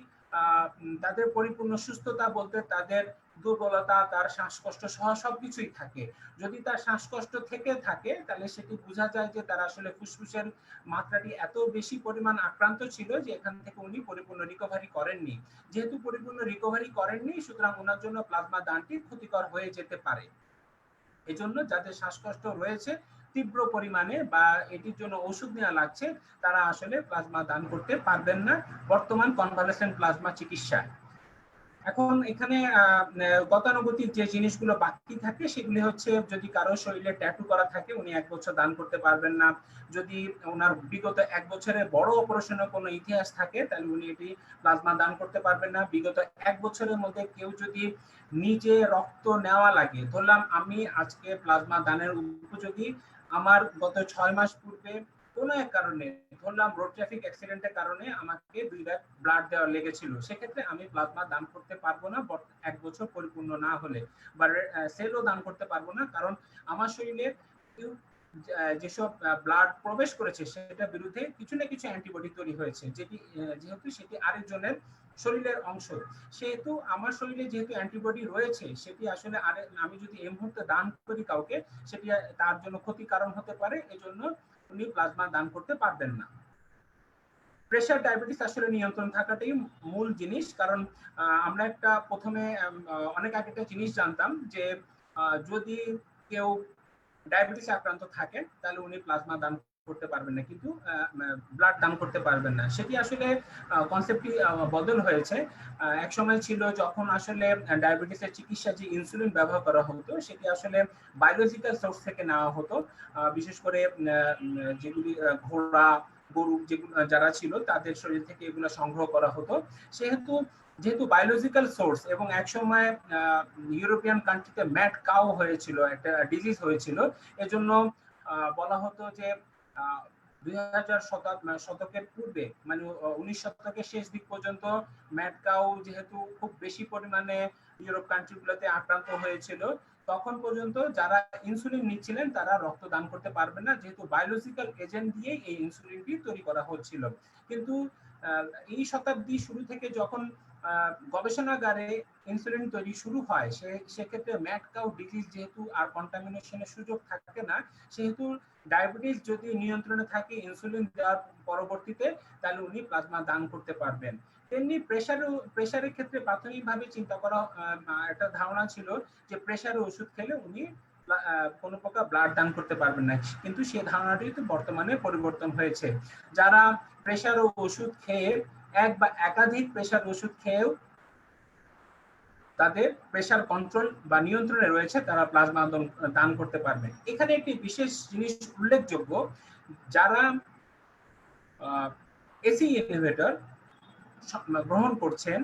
তাদের পরিপূর্ণ সুস্থতা বলতে তাদের দুর্বলতা, তার শ্বাসকষ্ট সহ সবকিছুই থাকে। যদি তার শ্বাসকষ্ট থেকে থাকে, তাহলে সেটি বোঝা যায় যে তার আসলে ফুসফুসের মাত্রাটি এত বেশি পরিমাণ আক্রান্ত ছিল যে এখান থেকে উনি পরিপূর্ণ রিকভারি করেননি। যেহেতু পরিপূর্ণ রিকভারি করেননি, সুতরাং ওনার জন্য প্লাজমা দানটি ক্ষতিকর হয়ে যেতে পারে। এজন্য যাদের শ্বাসকষ্ট রয়েছে তীব্র পরিমাণে বা এটির জন্য ওষুধ নেওয়া লাগছে, তারা আসলে প্লাজমা দান করতে পারবেন না বর্তমান কনভালেসেন্ট প্লাজমা চিকিৎসায়। এখন এখানে গতানুগতিক যে জিনিসগুলো বাকি থাকে, সেগুলি হচ্ছে, যদি কারো শরীরে ট্যাটু করা থাকে, উনি 1 বছর দান করতে পারবেন না। যদি ওনার বিগত 1 বছরের বড় অপারেশনের কোনো ইতিহাস থাকে, তাহলে উনি এটি প্লাজমা দান করতে পারবেন না। বিগত 1 বছরের মধ্যে কেউ যদি নিজে রক্ত নেওয়া লাগে, ধরলাম আমি আজকে প্লাজমা দানের উপযোগী, আমার গত 6 মাস পূর্বে কোনো এক কারণে, ধরলাম রোড ট্রাফিক অ্যাক্সিডেন্টের কারণে আমাকে 2 ব্যাগ ব্লাড দেওয়া লেগেছিল, সেক্ষেত্রে আমি প্লাজমা দান করতে পারবো না 1 বছর পরিপূর্ণ না হলে, বা সেলও দান করতে পারবো না। কারণ আমার শরীরে যেসব ব্লাড প্রবেশ করেছে, সেটার বিরুদ্ধে কিছু না কিছু অ্যান্টিবডি তৈরি হয়েছে, যেহেতু সেটি আরেকজনের শরীরের অংশ, সেহেতু আমার শরীরে যেহেতু অ্যান্টিবডি রয়েছে, সেটি আসলে আমি যদি এই মুহূর্তে দান করি কাউকে, সেটি তার জন্য ক্ষতির কারণ হতে পারে। এজন্য উনি প্লাজমা দান করতে পারবেন না। প্রেশার ডায়াবেটিস আসলে নিয়ন্ত্রণ থাকাটাই মূল জিনিস। কারণ আমরা প্রথমে অনেক আগে একটা জিনিস জানতাম যে যদি কেউ ডায়াবেটিস আক্রান্ত থাকেন, তাহলে উনি প্লাজমা দান করতে পারবেন না, কিন্তু ব্লাড দান করতে পারবেন না। সেটি আসলে কনসেপ্টটি বদল হয়েছে। এক সময় ছিল যখন আসলে ডায়াবেটিসের চিকিৎসা যে ইনসুলিন ব্যবহার করা হতো, সেটি আসলে বায়োলজিক্যাল সোর্স থেকে নেওয়া হতো। বিশেষ করে যেগুলি ঘোড়া গরু যেগুলো যারা ছিল তাদের শরীর থেকে এগুলো সংগ্রহ করা হতো। যেহেতু বায়োলজিক্যাল সোর্স এবং একসময় ইউরোপিয়ান কান্ট্রিতে ম্যাড কাউ হয়েছিল, একটা ডিজিজ হয়েছিল, এজন্য বলা হতো যে 2000 শতকের পূর্বে মানে 19 শতকের শেষ দিক পর্যন্ত ম্যাড কাউ যেহেতু খুব বেশি পরিমাণে ইউরোপ কান্ট্রিগুলোতে আক্রান্ত হয়েছিল, তখন পর্যন্ত যারা ইনসুলিন নিচ্ছিলেন তারা রক্ত দান করতে পারবেন না, যেহেতু বায়োলজিক্যাল এজেন্ট দিয়ে এই ইনসুলিনটি তৈরি করা হচ্ছিল। কিন্তু এই শতাব্দী শুরু থেকে যখন গবেষণাগারে ইনসুলিন তৈরি শুরু হয়, সেক্ষেত্রে ম্যাড কাউ ডিজিজ যেহেতু আর কন্টামিনেশনের সুযোগ থাকে না, সেহেতু ডায়াবেটিস যদি নিয়ন্ত্রণে থাকে ইনসুলিন দেওয়ার পরবর্তীতে, তাহলে উনি প্লাজমা দান করতে পারবেন। তেমনি প্রেসারের ক্ষেত্রে প্রাথমিকভাবে চিন্তা করা একটা ধারণা ছিল যে প্রেসারের ওষুধ খেলে উনি কোনো প্রকার ব্লাড দান করতে পারবেন না, কিন্তু সেই ধারণাটি তো বর্তমানে পরিবর্তন হয়েছে। যারা প্রেসার ওষুধ খেয়ে এক বা একাধিক প্রেসার ওষুধ খেয়েও তাদের প্রেসার কন্ট্রোল বা নিয়ন্ত্রণে রয়েছে, তারা প্লাজমা দান করতে পারবেন। এখানে একটি বিশেষ জিনিস উল্লেখযোগ্য, যারা এসি ইনহিবিটর গ্রহণ করছেন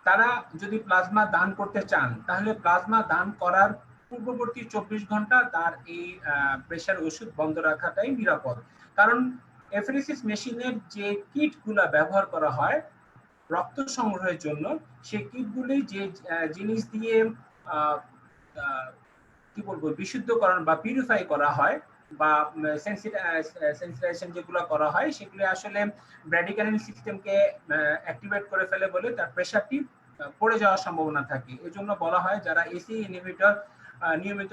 তারা যদি প্লাজমা দান করতে চান, তাহলে প্লাজমা দান করার পূর্ববর্তী 24 ঘন্টা তার এই প্রেসার ওষুধ বন্ধ রাখাটাই নিরাপদ। কারণ এফারেসিস মেশিনের যে কিটগুলো ব্যবহার করা হয় রক্ত সংগ্রহের জন্য, সেই কিটগুলি যে জিনিস দিয়ে কি বলবো বিশুদ্ধকরণ বা পিউরিফাই করা হয় বা সেন্সিটাইজেশন যেগুলো করা হয়, সেগুলো আসলে ব্র্যাডিকালিন সিস্টেমকে অ্যাক্টিভেট করে ফেলে বলে তার প্রেসারটি পড়ে যাওয়ার সম্ভাবনা থাকে। এজন্য বলা হয় যারা এসি ইনহিবিটর নিয়মিত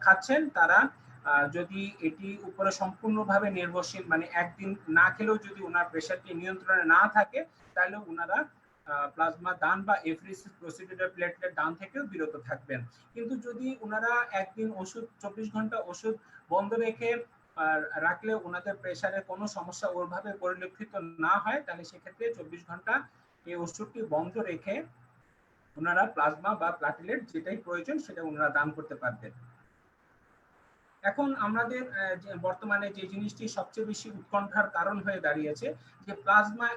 খাচ্ছেন তারা যদি এটি উপরে সম্পূর্ণভাবে নির্ভরশীল, মানে একদিন না খেলেও যদি ওনার প্রেসারটি নিয়ন্ত্রণে না থাকে, তাহলে ওনারা প্লাজমা দান বা এফারেসিস প্রসিডিউরাল প্লেটলেট দান থেকেও বিরত থাকবেন। কিন্তু যদি ওনারা একদিন ওষুধ 24 ঘন্টা ওষুধ বন্ধ রেখে রাখলে ওনাদের প্রেসারের কোনো সমস্যা ওরভাবে পরিলক্ষিত না হয়, তাহলে সেক্ষেত্রে 24 ঘন্টা এই ওষুধটি বন্ধ রেখে ওনারা প্লাজমা বা প্লাটিলেট যেটাই প্রয়োজন সেটা ওনারা দান করতে পারবেন। এখন আমাদের বর্তমানে যে জিনিসটি সবচেয়ে বেশি উৎকণ্ঠার কারণ হয়ে দাঁড়িয়েছে, যে প্লাজমা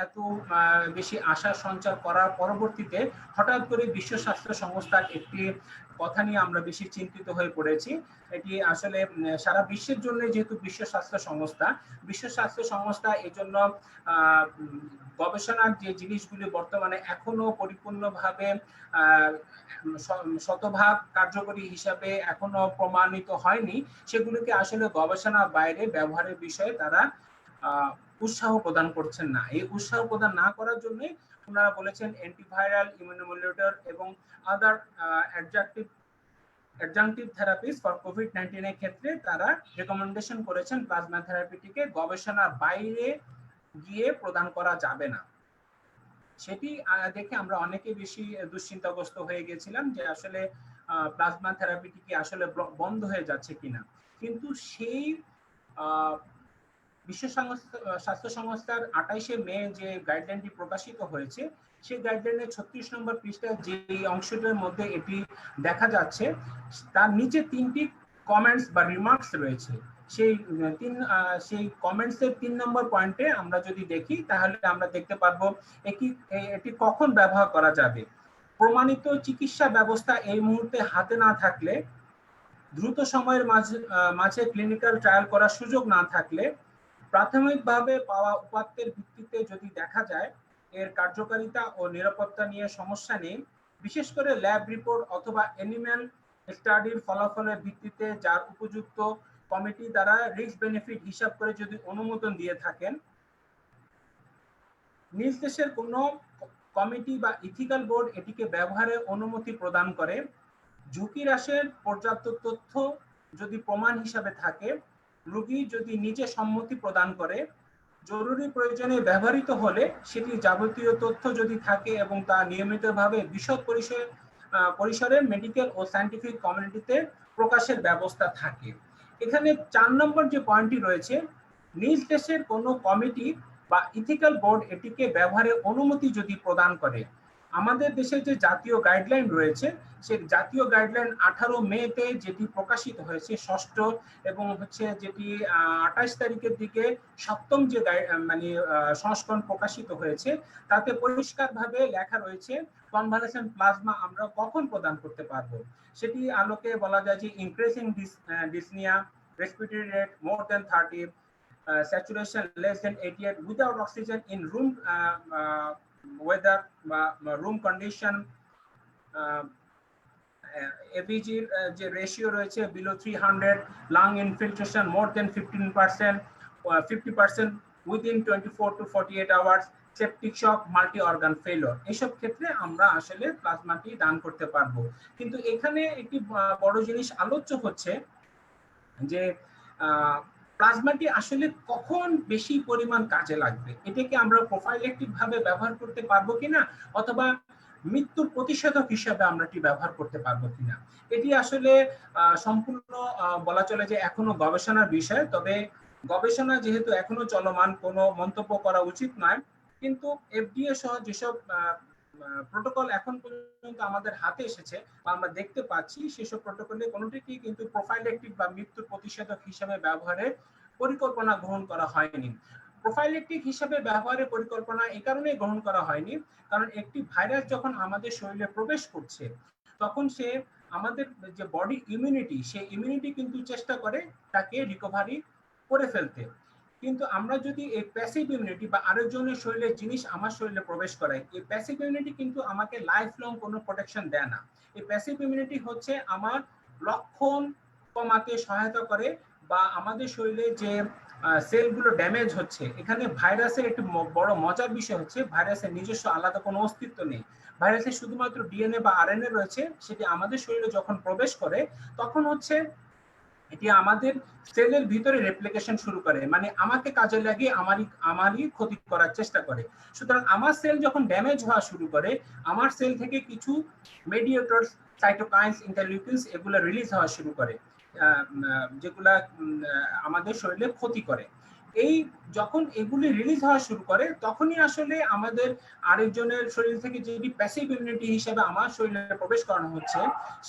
এত বেশি আশা সঞ্চার করার পরবর্তীতে হঠাৎ করে বিশ্ব স্বাস্থ্য সংস্থার একটি কথা নিয়ে আমরা বেশি চিন্তিত হয়ে পড়েছি। এটি আসলে সারা বিশ্বের জন্য, যেহেতু বিশ্ব স্বাস্থ্য সংস্থা এজন্য গবেষণার যে জিনিসগুলি বর্তমানে এখনো পরিপূর্ণভাবে শতভাগ কার্যকরী হিসাবে এখনো প্রমাণিত হয়নি, সেগুলোকে আসলে গবেষণার বাইরে ব্যবহারের বিষয়ে তারা উৎসাহ প্রদান করছেন না। এই উৎসাহ প্রদান না করার জন্য ওনারা বলেছেন অ্যান্টিভাইরাল, ইমিউনোমোডুলেটর এবং আদার অ্যাডজাংটিভ থেরাপিস ফর কোভিড-19 এর ক্ষেত্রে তারা রেকমেন্ডেশন করেছেন প্লাজমা থেরাপিটিকে গবেষণার বাইরে গিয়ে প্রদান করা যাবে না। সেটি দেখে আমরা অনেকে বেশি দুশ্চিন্তাগ্রস্ত হয়ে গেছিলাম যে আসলে প্লাজমা থেরাপিটি কি আসলে বন্ধ হয়ে যাচ্ছে কিনা। কিন্তু সেই বিশ্ব স্বাস্থ্য সংস্থার 28শে মে যে গাইডলাইনটি প্রকাশিত হয়েছে, সেই গাইডলাইনের 36 নম্বর পৃষ্ঠায় যে অংশটার মধ্যে এটি দেখা যাচ্ছে, তার নিচে 3টি কমেন্টস বা রিমার্কস রয়েছে। সেই কমেন্টসের 3 নম্বর পয়েন্টে আমরা যদি দেখি, তাহলে আমরা দেখতে পারবো এটি কখন ব্যবহার করা যাবে। প্রমাণিত চিকিৎসা ব্যবস্থা এই মুহূর্তে হাতে না থাকলে, দ্রুত সময়ের মাঝে ক্লিনিক্যাল ট্রায়াল করার সুযোগ না থাকলে, প্রাথমিকভাবে পাওয়া উপাত্তের ভিত্তিতে যদি দেখা যায় এর কার্যকারিতা ও নিরাপত্তা নিয়ে সমস্যা নেই, বিশেষ করে ল্যাব রিপোর্ট অথবা অ্যানিম্যাল স্টাডির ফলাফলের ভিত্তিতে যার উপযুক্ত কমিটি দ্বারা রিস্ক বেনিফিট হিসাব করে যদি অনুমোদন দিয়ে থাকেন, নিজ দেশের কোনো কমিটি বা ইথিক্যাল বোর্ড এটিকে ব্যবহারের অনুমতি প্রদান করে, ঝুঁকি হ্রাসের পর্যাপ্ত তথ্য যদি প্রমাণ হিসাবে থাকে, রোগী যদি নিজে সম্মতি প্রদান করে, জরুরি প্রয়োজনে ব্যবহৃত হলে সেটি যাবতীয় তথ্য যদি থাকে এবং তা নিয়মিতভাবে বিশদ পরিসরে মেডিকেল ও সায়েন্টিফিক কমিউনিটিতে প্রকাশের ব্যবস্থা থাকে। এখানে 4 নম্বর যে পয়েন্টটি রয়েছে, নিজ দেশের কোনো কমিটি বা ইথিক্যাল বোর্ড এটিকে ব্যবহারের অনুমতি যদি প্রদান করে, আমাদের দেশে যে জাতীয় গাইডলাইন রয়েছে, সেই জাতীয় গাইডলাইন 18 মেতে যেটি প্রকাশিত হয়েছে ষষ্ঠ, এবং হচ্ছে যেটি 28 তারিখের দিকে সপ্তম যে মানে সংস্করণ প্রকাশিত হয়েছে, তাতে পরিষ্কারভাবে লেখা রয়েছে কনভালেসেন্ট প্লাজমা আমরা কখন প্রদান করতে পারবো। সেটি আলোকে বলা যায় যে increasing dyspnoea, respiratory rate more than 30, saturation less than 88 without oxygen in room weather, room condition, ABG যে রেশিও রয়েছে below 300, lung infiltration more than 15%, 50% within 24 to 48 hours, septic shock, multi organ failure, এইসব ক্ষেত্রে আমরা আসলে প্লাজমাটি দান করতে পারবো। কিন্তু এখানে একটি বড় জিনিস আলোচ্য হচ্ছে যে প্লাজমাটি আসলে কখন বেশি পরিমাণ কাজে লাগবে, এটাকে আমরা প্রোফাইলেক্টিক ভাবে ব্যবহার করতে পারবো কিনা, অথবা মৃত্যুর প্রতিষেধক হিসেবে আমরা এটি ব্যবহার করতে পারবো কিনা, এটি আসলে সম্পূর্ণ বলা চলে যে এখনো গবেষণার বিষয়। তবে গবেষণা যেহেতু এখনো চলমান, কোনো মন্তব্য করা উচিত নয়, কিন্তু এফডিএ সহ যেসব প্রোটোকল এখন পর্যন্ত আমাদের হাতে এসেছে বা আমরা দেখতে পাচ্ছি, সেসব প্রোটোকলে কোনোটিকে কিন্তু প্রোফাইলেক্টিক বা মৃত্যুর প্রতিষেধক হিসেবে ব্যবহারের পরিকল্পনা গ্রহণ করা হয়নি। প্রোফাইলেক্টিক হিসেবে ব্যবহারের পরিকল্পনা এই কারণেই গ্রহণ করা হয়নি, কারণ একটি ভাইরাস যখন আমাদের শরীরে প্রবেশ করছে, তখন সে আমাদের যে বডি ইমিউনিটি, সেই ইমিউনিটি কিন্তু চেষ্টা করে তাকে রিকভারি করে ফেলতে। কিন্তু আমরা যদি এই প্যাসিভ ইমিউনিটি বা আরেকজনের শরীরে জিনিস আমার শরীরে প্রবেশ করাই, এই প্যাসিভ ইমিউনিটি কিন্তু আমাকে লাইফ লং কোনো প্রোটেকশন দেয় না। এই প্যাসিভ ইমিউনিটি হচ্ছে আমার লক্ষণ কমাতে সহায়তা করে, বা আমাদের শরীরে যে সেলগুলো ড্যামেজ হচ্ছে, এখানে ভাইরাসের একটি বড় মজার বিষয় হচ্ছে ভাইরাসের নিজস্ব আলাদা কোনো অস্তিত্ব নেই। ভাইরাসের শুধুমাত্র ডিএনএ বা আরএনএ রয়েছে, সেটি আমাদের শরীরে যখন প্রবেশ করে তখন হচ্ছে এটি আমাদের সেলের ভিতরে রেপ্লিকেশন শুরু করে, মানে আমাকে কাজে লাগিয়ে আমারই ক্ষতি করার চেষ্টা করে। সুতরাং আমার সেল যখন ড্যামেজ হওয়া শুরু করে, আমার সেল থেকে কিছু মেডিয়েটরস, সাইটোকাইনস, ইন্টারলিউকিনস এগুলো রিলিজ হওয়া শুরু করে, যেগুলা আমাদের শরীরে ক্ষতি করে। এই যখন এগুলি রিলিজ হওয়া শুরু করে, তখনই আসলে আমাদের আরেকজনের শরীর থেকে যেটি প্যাসিভ ইমিউনিটি হিসেবে আমার শরীরে প্রবেশ করানো হচ্ছে,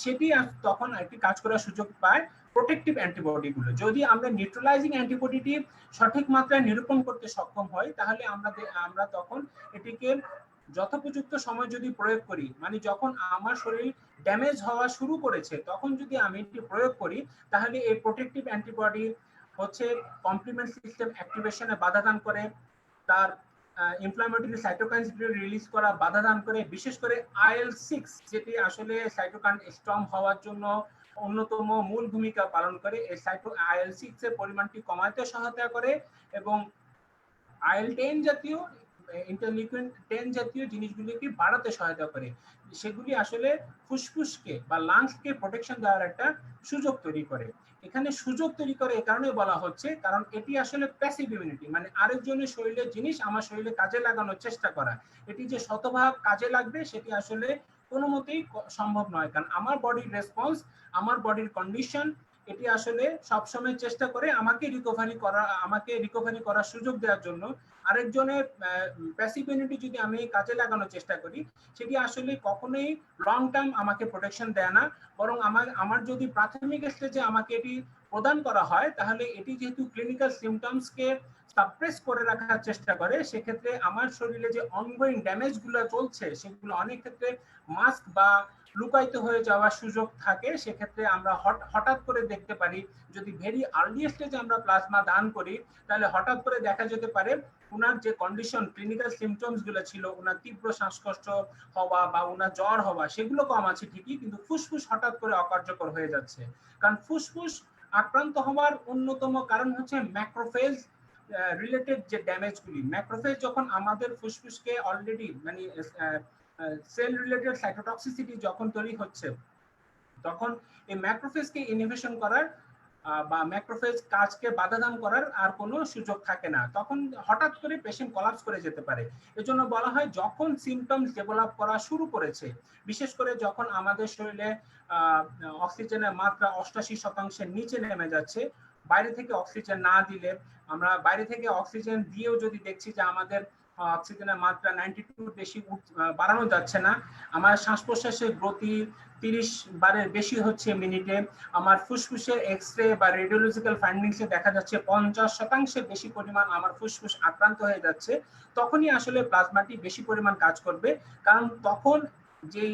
সেটি তখন একটি কাজ করার সুযোগ পায় প্রোটেক্টিভ অ্যান্টিবডি গুলো। যদি আমরা নিউট্রালাইজিং অ্যান্টিবডিটি সঠিক মাত্রায় নিরূপণ করতে সক্ষম হই, তাহলে আমরা তখন এটিকে যথোপযুক্ত সময় যদি প্রয়োগ করি, মানে যখন আমার শরীর ড্যামেজ হওয়া শুরু করেছে তখন যদি আমি এটি প্রয়োগ করি, তাহলে এই প্রোটেক্টিভ অ্যান্টিবডি হচ্ছে কমপ্লিমেন্ট সিস্টেম অ্যাক্টিভেশনে বাধা দান করে, তার ইনফ্লামেটরি সাইটোকাইনস রিলিজ করা বাধা দান করে, বিশেষ করে IL-6 যেটি আসলে সাইটোকাইন স্ট্রং হওয়ার জন্য অন্যতম মূল ভূমিকা পালন করে। এই IL-6 এর পরিমাণটি কমাতে সহায়তা করে, এবং IL-10 জাতীয়, ইন্টারলিউকিন 10 জাতীয় জিনিসগুলিকে বাড়াতে সহায়তা করে। সেগুলি আসলে ফুসফুসকে বা লাংসকে প্রোটেকশন দেওয়ার একটা সুযোগ তৈরি করে। এখানে সুযোগ তৈরি করে এই কারণে বলা হচ্ছে, কারণ এটি আসলে প্যাসিভ ইমিউনিটি, মানে আরেকজনের শরীরের জিনিস আমার শরীরে কাজে লাগানোর চেষ্টা করা। এটি যে শতভাগ কাজে লাগবে সেটি আসলে কোনো মতেই সম্ভব নয়, কারণ আমার বডির রেসপন্স, আমার বডির কন্ডিশন, এটি আসলে সবসময় চেষ্টা করে আমাকে রিকভারি করার সুযোগ দেওয়ার জন্য। আরেকজনের প্যাসিভ ইমিউনিটি যদি আমি কাজে লাগানোর চেষ্টা করি, সেটি আসলে কখনোই লং টার্ম আমাকে প্রোটেকশন দেয় না, বরং আমার যদি প্রাথমিক স্টেজে আমাকে এটি প্রদান করা হয়, তাহলে এটি যেহেতু ক্লিনিক্যাল সিমটমসকে সাপ্রেস করে রাখার চেষ্টা করে, সেক্ষেত্রে আমার শরীরে যে অনগোয়িং ড্যামেজ গুলো চলছে, সেগুলো অনেক ক্ষেত্রে মাস্ক বা লুকায়িত হয়ে যাওয়ার সুযোগ থাকে। সেক্ষেত্রে আমরা হঠাৎ করে দেখতে পারি, যদি ভেরি আর্লি স্টেজে আমরা প্লাজমা দান করি, তাহলে হঠাৎ করে দেখা যেতে পারে ওনার যে কন্ডিশন, ক্লিনিক্যাল সিমটমস গুলো ছিল, ওনার তীব্র শ্বাসকষ্ট হওয়া বা ওনার জ্বর হওয়া, সেগুলো কম আছে ঠিকই, কিন্তু ফুসফুস হঠাৎ করে অকার্যকর হয়ে যাচ্ছে। কারণ ফুসফুস আক্রান্ত হওয়ার অন্যতম কারণ হচ্ছে ম্যাক্রোফেজ রিলেটেড যে ড্যামেজগুলি। ম্যাক্রোফেজ যখন আমাদের ফুসফুসকে অলরেডি, মানে সেল রিলেটেড সাইটোটক্সিসিটি যখন তৈরি হচ্ছে, তখন এই ম্যাক্রোফেজকে ইনহিবিশন করার বা ম্যাক্রোফেজ কাজকে বাধাদান করার আর কোনো সুযোগ থাকে না, তখন হঠাৎ করে পেশেন্ট কলাপস করে যেতে পারে। এজন্য বলা হয় যখন সিমটমস ডেভেলপ করা শুরু করেছে, বিশেষ করে যখন আমাদের শরীরে অক্সিজেনের মাত্রা 88% নিচে নেমে যাচ্ছে, বাইরে থেকে অক্সিজেন না দিলে, আমরা বাইরে থেকে অক্সিজেন দিয়েও যদি দেখছি যে আমাদের অক্সিজেনের মাত্রা 92 বেশি বাড়ানো যাচ্ছে না, আমার শ্বাস প্রশ্বাসের গতি 30 বারের বেশি হচ্ছে মিনিটে, আমার ফুসফুসের এক্সরে বা রেডিওলজিক্যাল ফাইন্ডিংসে দেখা যাচ্ছে 50% বেশি পরিমাণ আমার ফুসফুস আক্রান্ত হয়ে যাচ্ছে, তখনই আসলে প্লাজমাটি বেশি পরিমাণ কাজ করবে। কারণ তখন যেই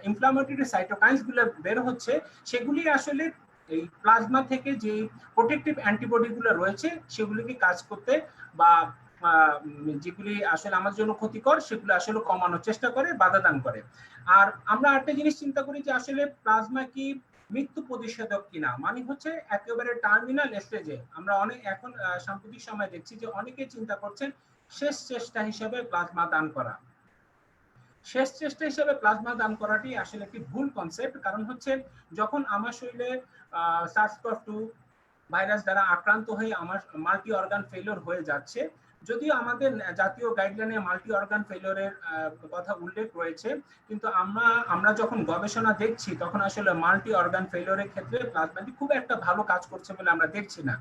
ইনফ্লামেটরি সাইটোকাইনস গুলো বের হচ্ছে সেগুলি আসলে এই প্লাজমা থেকে যে প্রোটেক্টিভ অ্যান্টিবডি গুলো রয়েছে সেগুলিকে কাজ করতে বা যেগুলি আসলে আমার জন্য ক্ষতিকর সেগুলো আসলে কমানোর চেষ্টা করে, বাধা দান করে। আর আমরা একটা জিনিস চিন্তা করি যে আসলে প্লাজমা কি মৃত্যু প্রতিষেধক কিনা, মানে হচ্ছে একেবারে টার্মিনাল স্টেজে আমরা অনেক এখন সাম্প্রতিক সময় দেখছি যে অনেকে চিন্তা করছেন শেষ চেষ্টা হিসেবে প্লাজমা দান করা। শেষ চেষ্টা হিসেবে প্লাজমা দান করাটি আসলে একটি ভুল কনসেপ্ট। কারণ হচ্ছে যখন আমার শরীরে SARS-CoV-2 ভাইরাস দ্বারা আক্রান্ত হয়ে আমার মাল্টি অর্গান ফেলিওর হয়ে যাচ্ছে, যদিও আমাদের জাতীয় গাইডলাইনে মাল্টি অর্গান ফেলিওরের কথা উল্লেখ রয়েছে, কিন্তু আমরা যখন গবেষণা দেখছি তখন আসলে মাল্টি অর্গান ফেলিওরের ক্ষেত্রে প্লাজমাটি খুব একটা ভালো কাজ করছে বলে আমরা দেখছি না।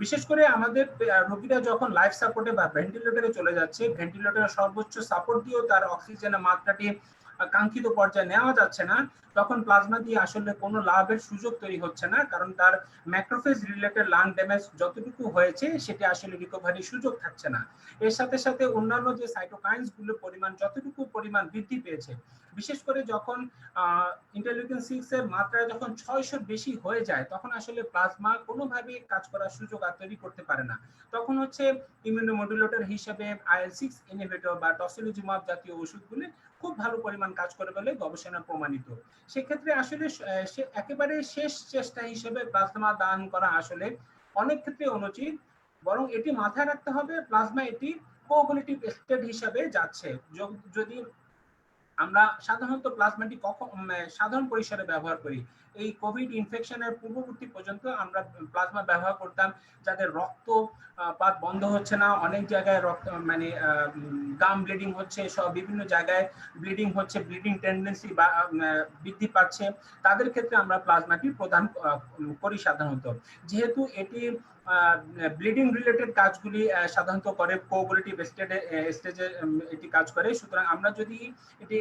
বিশেষ করে আমাদের রোগীরা যখন লাইফ সাপোর্টে বা ভেন্টিলেটরে চলে যাচ্ছে, ভেন্টিলেটরের সর্বোচ্চ সাপোর্ট দিয়েও তার অক্সিজেনের মাত্রাটি কাঙ্ক্ষিত পর্যায়ে নেওয়া যাচ্ছে না, তখন প্লাজমা দিয়ে আসলে কোনো লাভের সুযোগ তৈরি হচ্ছে না। কারণ তার ম্যাক্রোফেজ রিলেটেড লাং ড্যামেজ যতটুকু হয়েছে সেটা আসলে রিকভারির সুযোগ থাকছে না। এর সাথে সাথে অন্যান্য যে সাইটোকাইনস গুলোর পরিমাণ যতটুকু পরিমাণ বৃদ্ধি পেয়েছে, বিশেষ করে যখন ইন্টারলিউকিন 6 এর মাত্রা যখন 600 বেশি হয়ে যায়, তখন আসলে প্লাজমা কোনোভাবেই কাজ করার সুযোগ আর তৈরি করতে পারে না। তখন হচ্ছে ইমিউনোমডুলেটর হিসেবে IL-6 ইনহিবিটর বা টসিলিজুমাব জাতীয় ওষুধগুলি খুব ভালো পরিমাণ কাজ করে বলে গবেষণা প্রমাণিত। সেক্ষেত্রে আসলে একেবারে শেষ চেষ্টা হিসেবে প্লাজমা দান করা আসলে অনেক ক্ষেত্রে অনুচিত, বরং এটি মাথায় রাখতে হবে প্লাজমা এটি কোঅ্যাগুলেটিভ স্টেট হিসেবে যাচ্ছে। যদি আমরা সাধারণত প্লাজমাটি কখন সাধারণ পরিসরে ব্যবহার করি, এই কোভিড ইনফেকশনের পূর্ববর্তী পর্যন্ত আমরা প্লাজমা ব্যবহার করতাম যাদের রক্ত পাত বন্ধ হচ্ছে না, অনেক জায়গায় রক্ত মানে গাম ব্লিডিং হচ্ছে, সব বিভিন্ন জায়গায় ব্লিডিং হচ্ছে, ব্লিডিং টেন্ডেন্সি বা বৃদ্ধি পাচ্ছে, তাদের ক্ষেত্রে আমরা প্লাজমাটি প্রদান করি সাধারণত। যেহেতু এটি ব্লিডিং রিলেটেড কাজগুলি সাধারণত করে কোঅ্যাগুলেটিভ স্টেজে এটি কাজ করে, সুতরাং আমরা যদি এটি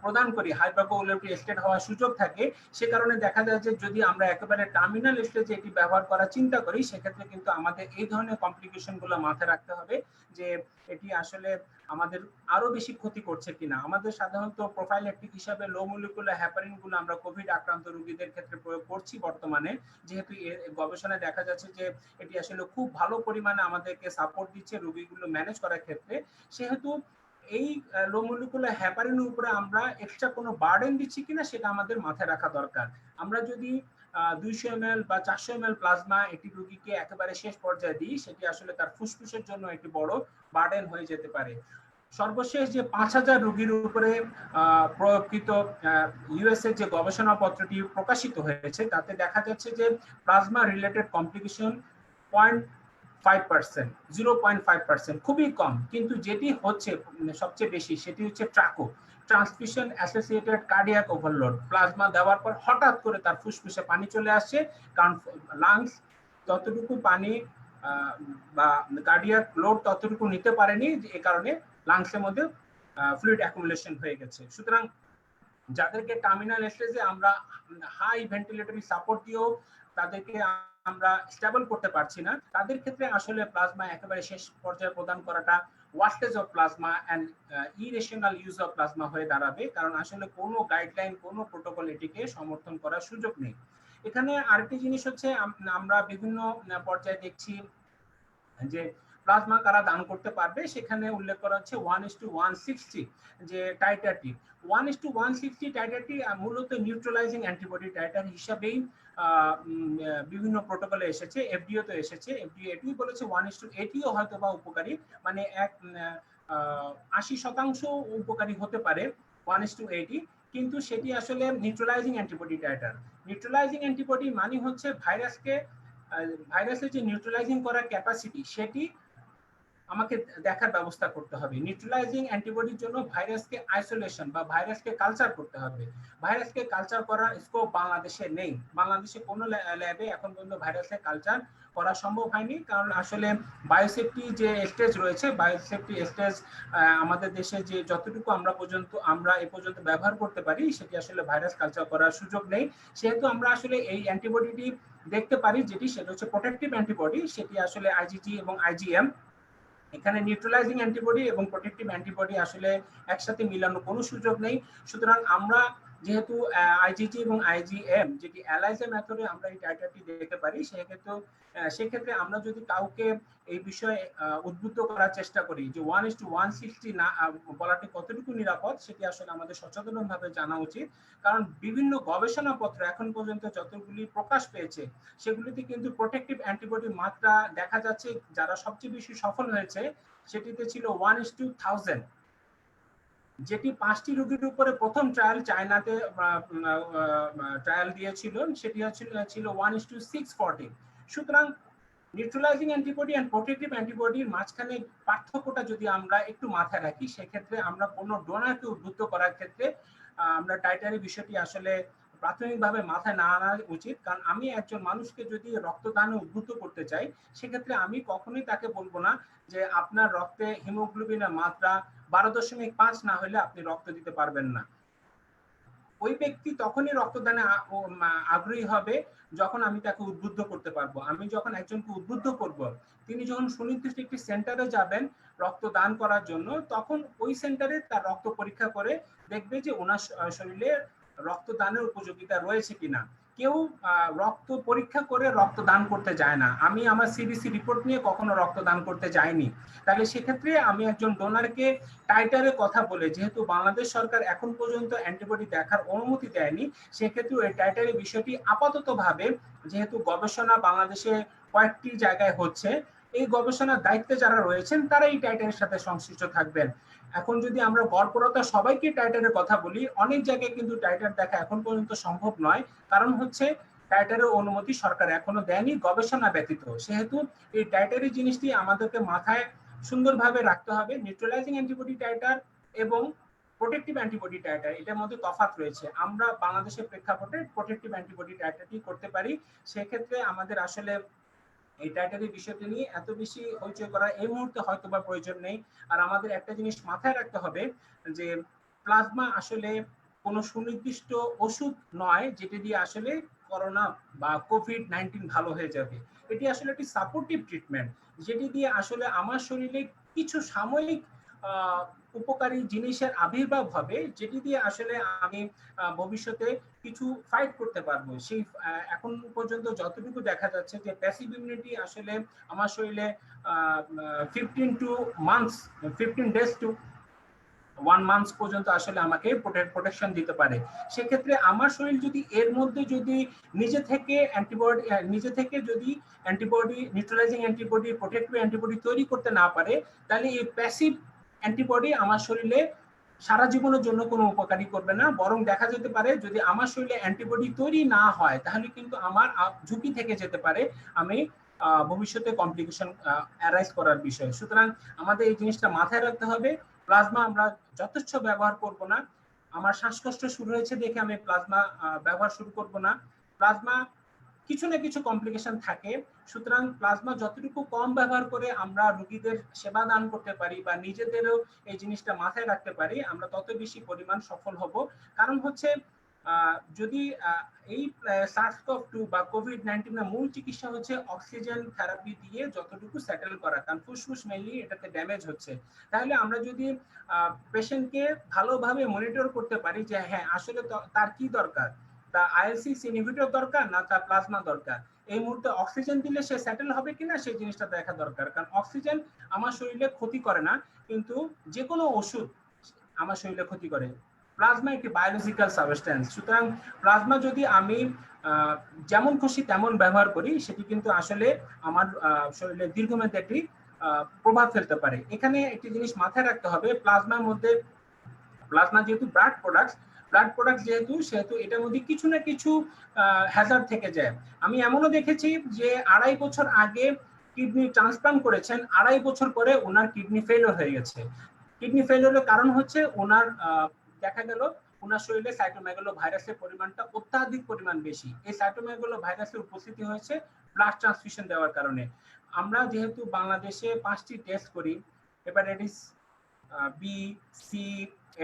প্রদান করি হাইপারকোঅ্যাগুলেটিভ স্টেট হওয়ার সুযোগ থাকে, সে কারণে দেখা যায় যে যদি আমরা একেবারে টার্মিনাল স্টেজে এটি ব্যবহার করার চিন্তা করি, সেক্ষেত্রে কিন্তু আমাদের এই ধরনের কমপ্লিকেশন গুলো মাথায় রাখতে হবে যে এটি আসলে আমাদের আরো বেশি ক্ষতি করছে কিনা। আমাদের সাধারণত প্রোফাইল্যাকটিক হিসাবে লো মলিকুলার হ্যাপারিন গুলো আমরা কোভিড আক্রান্ত রোগীদের ক্ষেত্রে প্রয়োগ করছি বর্তমানে, যেহেতু গবেষণায় দেখা যাচ্ছে যে এটি আসলে খুব ভালো পরিমাণে আমাদেরকে সাপোর্ট দিচ্ছে রোগীগুলো ম্যানেজ করার ক্ষেত্রে। সেহেতু এই লো মলিকুলার হ্যাপারিনের উপরে আমরা এক্সট্রা কোনো বার্ডেন দিচ্ছি কিনা সেটা আমাদের মাথায় রাখা দরকার। আমরা যদি 200 ml বা 400 ml প্লাজমা একটি রোগীকে একেবারে শেষ পর্যায়ে দিই, সেটি আসলে তার ফুসফুসের জন্য একটি বড় বার্ডেন হয়ে যেতে পারে। সর্বশেষ যে 5000 রোগীর উপরে প্রয়োগকৃত ইউএসএ যে গবেষণাপত্রটি প্রকাশিত হয়েছে, তাতে দেখা যাচ্ছে যে প্লাজমা রিলেটেড কমপ্লিকেশন 0.5%, খুবই কম। কিন্তু যেটি হচ্ছে সবচেয়ে বেশি সেটি হচ্ছে transfusion associated cardiac overload. Plasma দেওয়ার পর হঠাৎ করে তার ফুসফুসে পানি চলে আসছে, কারণ লাংস ততটুকু পানি বা কার্ডিয়াক লোড ততটুকু নিতে পারেনি, এই কারণে লাংসের মধ্যে ফ্লুইড অ্যাকুমুলেশন হয়ে গেছে। সুতরাং যাদেরকে টার্মিনাল স্টেজে আমরা হাই ভেন্টিলেটরি সাপোর্ট দিয়েও তাদেরকে আমরা স্টেবল করতে পারছি না, তাদের ক্ষেত্রে আসলে প্লাজমা একেবারে শেষ পর্যায়ে প্রদান করাটা wastage of plasma and irrational use of plasma হয়ে দাঁড়াবে, কারণ আসলে কোনো গাইডলাইন কোনো প্রোটোকল এটিকে সমর্থন করার সুযোগ নেই। এখানে আরেকটি জিনিস হচ্ছে আমরা বিভিন্ন পর্যায়ে দেখছি যে প্লাজমা কারা দান করতে পারবে, সেখানে উল্লেখ করা হচ্ছে 1:160 যে টাইটারটি। 1:160 টাইটারটি মূলত নিউট্রালাইজিং অ্যান্টিবডি টাইটার হিসাবেই বিভিন্ন প্রোটোকলে এসেছে, এফডিও তো এসেছে, এফডিও এটিও বলেছে 1:80ও হয়তো বা উপকারী, মানে 80% উপকারী হতে পারে 1:80, কিন্তু সেটি আসলে neutralising antibody titre. Neutralising antibody মানে হচ্ছে ভাইরাসের যে নিউট্রালাইজিং করার ক্যাপাসিটি সেটি আমাকে দেখার ব্যবস্থা করতে হবে। নিউট্রালাইজিং অ্যান্টিবডির জন্য ভাইরাসকে আইসোলেশন বা ভাইরাসকে কালচার করতে হবে। ভাইরাসকে কালচার করার স্কোপ বাংলাদেশে নেই। বাংলাদেশে কোনো ল্যাবে এখন পর্যন্ত ভাইরাসের কালচার করা সম্ভব হয়নি, কারণ আসলে বায়োসেফটি যে স্টেজ রয়েছে, বায়োসেফটি স্টেজ আমাদের দেশে যে যতটুকু আমরা এ পর্যন্ত ব্যবহার করতে পারি সেটি আসলে ভাইরাস কালচার করার সুযোগ নেই। সেহেতু আমরা আসলে এই অ্যান্টিবডিটি দেখতে পারি, সেটা হচ্ছে প্রোটেক্টিভ অ্যান্টিবডি, সেটি আসলে আইজিজি এবং আইজিএম। এখানে নিউট্রালাইজিং অ্যান্টিবডি এবং প্রোটেক্টিভ অ্যান্টিবডি আসলে একসাথে মিলানোর কোনো সুযোগ নেই। সুতরাং আমরা যেহেতু আইজিজি এবং আইজিএম যেটি অ্যালাইজা মেথডে আমরা এই টাইটারটি দেখতে পারি, সেক্ষেত্রে আমরা যদি কাউকে এই বিষয়ে উদ্বুদ্ধ করার চেষ্টা করি যে 1:160 না বলাটি কতটুকু নিরাপদ, সেটি আসলে আমাদের সচেতনভাবে জানা উচিত। কারণ বিভিন্ন গবেষণাপত্র এখন পর্যন্ত যতগুলি প্রকাশ পেয়েছে সেগুলিতে কিন্তু প্রোটেক্টিভ অ্যান্টিবডির মাত্রা দেখা যাচ্ছে, যারা সবচেয়ে বেশি সফল হয়েছে সেটিতে ছিল 1:1000, যেটি 5টি রোগীর উপরে প্রথম ট্রায়াল চায়নাতে ট্রায়াল দিয়েছিল, সেটি ছিল 1:640। সুতরাং নিউট্রালাইজিং অ্যান্টিবডি এন্ড প্রোটেক্টিভ অ্যান্টিবডির মাঝখানে পার্থক্যটা যদি আমরা একটু মাথায় রাখি, সেক্ষেত্রে আমরা কোনো ডোনারকে উদ্বুদ্ধ করার ক্ষেত্রে আমরা টাইটারের বিষয়টি আসলে প্রাথমিকভাবে মাথায় না আনা উচিত। কারণ আমি একজন মানুষকে যদি রক্তদানে উদ্বুদ্ধ করতে চাই, সেক্ষেত্রে আমি কখনোই তাকে বলবো না যে আপনার রক্তে হিমোগ্লোবিনের মাত্রা 12.5 না হলে আপনি রক্ত দিতে পারবেন না। ওই ব্যক্তি তখনই রক্তদানে আগ্রহী হবে যখন আমি তাকে উদ্বুদ্ধ করতে পারবো। আমি যখন একজনকে উদ্বুদ্ধ করব, তিনি যখন সুনির্দিষ্ট একটি সেন্টারে যাবেন রক্তদান করার জন্য, তখন ওই সেন্টারে তার রক্ত পরীক্ষা করে দেখবে যে ওনার শরীরে রক্তদানের উপযোগিতা রয়েছে কিনা। কেউ রক্ত পরীক্ষা করে রক্তদান করতে যায় না। আমি আমার সিবিসি রিপোর্ট নিয়ে কখনো রক্তদান করতে যাইনি। তাহলে সেক্ষেত্রে আমি একজন ডোনারকে টাইটারের কথা বলে, যেহেতু বাংলাদেশ সরকার এখন পর্যন্ত অ্যান্টিবডি দেখার অনুমতি দেয়নি, সেক্ষেত্রে এই টাইটারের বিষয়টি আপাতত ভাবে, যেহেতু গবেষণা বাংলাদেশে কয়েকটি জায়গায় হচ্ছে, এই গবেষণার দায়িত্বে যারা রয়েছেন তারা এই টাইটারের সাথে সংশ্লিষ্ট থাকবেন। এখন যদি আমরা গড়পড়তা সবাইকে টাইটারের কথা বলি, অনেক জায়গায় কিন্তু টাইটার দেখা এখন পর্যন্ত সম্ভব নয়। কারণ হচ্ছে টাইটারের অনুমতি সরকার এখনো দেয়নি গবেষণা ব্যতীত। সেহেতু এই টাইটারি জিনিসটি আমাদেরকে মাথায় সুন্দরভাবে রাখতে হবে। নিউট্রালাইজিং অ্যান্টিবডি টাইটার এবং প্রোটেক্টিভ অ্যান্টিবডি টাইটার, এটার মধ্যে তফাৎ রয়েছে। আমরা বাংলাদেশের প্রেক্ষাপটে প্রোটেক্টিভ অ্যান্টিবডি টাইটারটি করতে পারি। সেক্ষেত্রে আমাদের আসলে এই টাইটারি বিষয়টি নিয়ে এত বেশি হইচই করা এই মুহূর্তে হয়তো বা প্রয়োজন নেই। আর আমাদের একটা জিনিস মাথায় রাখতে হবে যে প্লাজমা আসলে কোনো সুনির্দিষ্ট ওষুধ নয় যেটি দিয়ে আসলে করোনা বা কোভিড-19 ভালো হয়ে যাবে। এটি আসলে একটি সাপোর্টিভ ট্রিটমেন্ট, যেটি দিয়ে আসলে আমার শরীরে কিছু সাময়িক উপকারী জিনিসের আবির্ভাব হবে, যেটি দিয়ে আসলে আমি ভবিষ্যতে কিছু ফাইট করতে পারবো। সেই এখন পর্যন্ত যতটুকু দেখা যাচ্ছে যে প্যাসিভ ইমিউনিটি আসলে আমার শরীরে 15 ডেজ টু 1 মান্থ পর্যন্ত আসলে আমাকে প্রোটেকশন দিতে পারে। সেক্ষেত্রে আমার শরীর যদি এর মধ্যে যদি নিজে থেকে যদি antibody, neutralising antibody, protective antibody তৈরি করতে না পারে, তাহলে এই প্যাসিভ অ্যান্টিবডি আমার শরীরে সারা জীবনের জন্য কোনো উপকারী করবে না। বরং দেখা যেতে পারে যদি আমার শরীরে অ্যান্টিবডি তৈরি না হয়, তাহলে কিন্তু আমার ঝুঁকি থেকে যেতে পারে আমি ভবিষ্যতে কমপ্লিকেশন অ্যারাইজ করার বিষয়। সুতরাং আমাদের এই জিনিসটা মাথায় রাখতে হবে। প্লাজমা আমরা যথেষ্ট ব্যবহার করব না। আমার শ্বাসকষ্ট শুরু হয়েছে দেখে আমি প্লাজমা ব্যবহার শুরু করব না। প্লাজমা কিছু না কিছু কমপ্লিকেশন থাকে। সুতরাং প্লাজমা যতটুকু কম ব্যবহার করে আমরা রোগীদের সেবা দান করতে পারি বা নিজেদেরও এই জিনিসটা মাথায় রাখতে পারি, আমরা তত বেশি পরিমাণ সফল হব। কারণ হচ্ছে যদি এই SARS-CoV-2 বা কোভিড-19 এর মূল চিকিৎসা হচ্ছে অক্সিজেন থেরাপি দিয়ে যতটুকু সেটেল করা, কারণ ফুসফুস মেইনলি এটাতে ড্যামেজ হচ্ছে। তাহলে আমরা যদি পেশেন্টকে ভালোভাবে মনিটর করতে পারি যে হ্যাঁ আসলে তার কি দরকার, তার IL-6 ইনহিবিটর দরকার না তার প্লাজমা দরকার, এই মুহূর্তে অক্সিজেন দিলে সে সেটেল হবে কিনা সেই জিনিসটা দেখা দরকার। কারণ অক্সিজেন আমার শরীরে ক্ষতি করে না, কিন্তু যে কোনো ওষুধ আমার শরীরে ক্ষতি করে। প্লাজমা একটি বায়োলজিক্যাল সাবস্টেন্স। সুতরাং প্লাজমা যদি আমি যেমন খুশি তেমন ব্যবহার করি, সেটি কিন্তু আসলে আমার শরীরে দীর্ঘমেয়াদী একটি প্রভাব ফেলতে পারে। এখানে একটি জিনিস মাথায় রাখতে হবে, প্লাজমার মধ্যে প্লাজমা যেহেতু ব্লাড প্রোডাক্ট সেহেতু এটার মধ্যে কিছু না কিছু হ্যাজার্ড থেকে যায়। আমি এমনও দেখেছি যে 2.5 বছর আগে কিডনি ট্রান্সপ্লান্ট করেছেন, 2.5 বছর পরে ওনার কিডনি ফেলিওর হয়ে গেছে। কিডনি ফেলিওরের কারণ হচ্ছে ওনার দেখা গেল ওনার শরীরে সাইটোমেগালো ভাইরাসের পরিমাণটা অত্যাধিক পরিমাণ বেশি। এই সাইটোমেগালো ভাইরাসের উপস্থিতি হয়েছে ব্লাড ট্রান্সফিউশন দেওয়ার কারণে। আমরা যেহেতু বাংলাদেশে 5টি টেস্ট করি, হেপাটাইটিস বি, সি,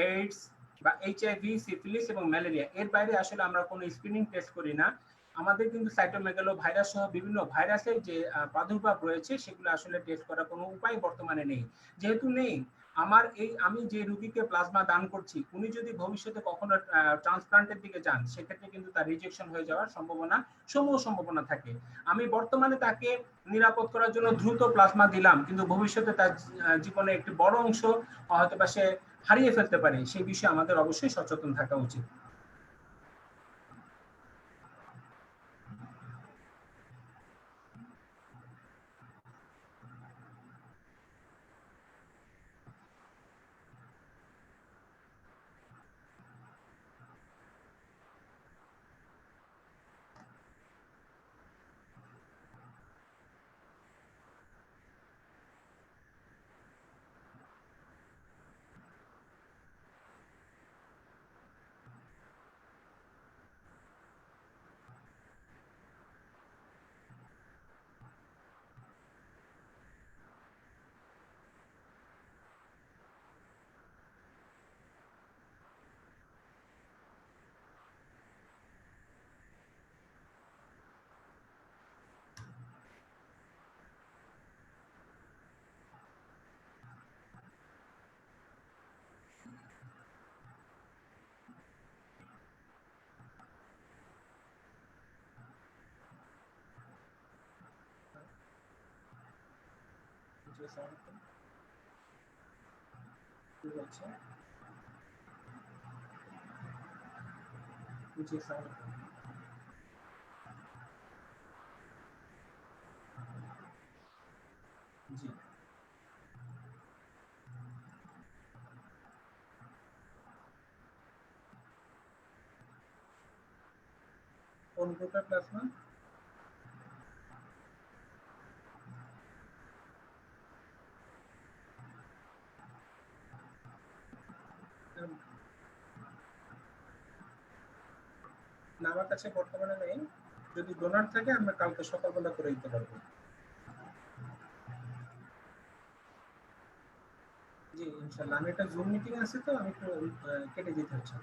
এইডস বা এইচআইভি, সিফিলিস এবং ম্যালেরিয়া, এর বাইরে আসলে আমরা কোনো স্ক্রিনিং টেস্ট করি না। আমাদের কিন্তু সাইটোমেগালো ভাইরাস সহ বিভিন্ন ভাইরাসের যে প্রাদুর্ভাব রয়েছে সেগুলো আসলে টেস্ট করার কোনো উপায় বর্তমানে নেই। যেহেতু নেই, আমি যে রোগীকে প্লাজমা দান করছি উনি যদি ভবিষ্যতে কখনো ট্রান্সপ্লান্টের দিকে যান, সেক্ষেত্রে কিন্তু তার রিজেকশন হয়ে যাওয়ার সম্ভাবনা থাকে। আমি বর্তমানে তাকে নিরাপদ করার জন্য দ্রুত প্লাজমা দিলাম, কিন্তু ভবিষ্যতে তার জীবনে একটি বড় অংশ হয়তো বা সে হারিয়ে ফেলতে পারে। সেই বিষয়ে আমাদের অবশ্যই সচেতন থাকা উচিত। জি, কোন গ্রুপের প্লাজমা? আমার কাছে বর্তমানে নেই, যদি ডোনার থাকে আমরা কালকে সকালবেলা করে দিতে পারবো। জি ইনশাআল্লাহ, আমি একটা জুম মিটিং আছে তো আমি একটু কেটে দিতে হচ্ছে।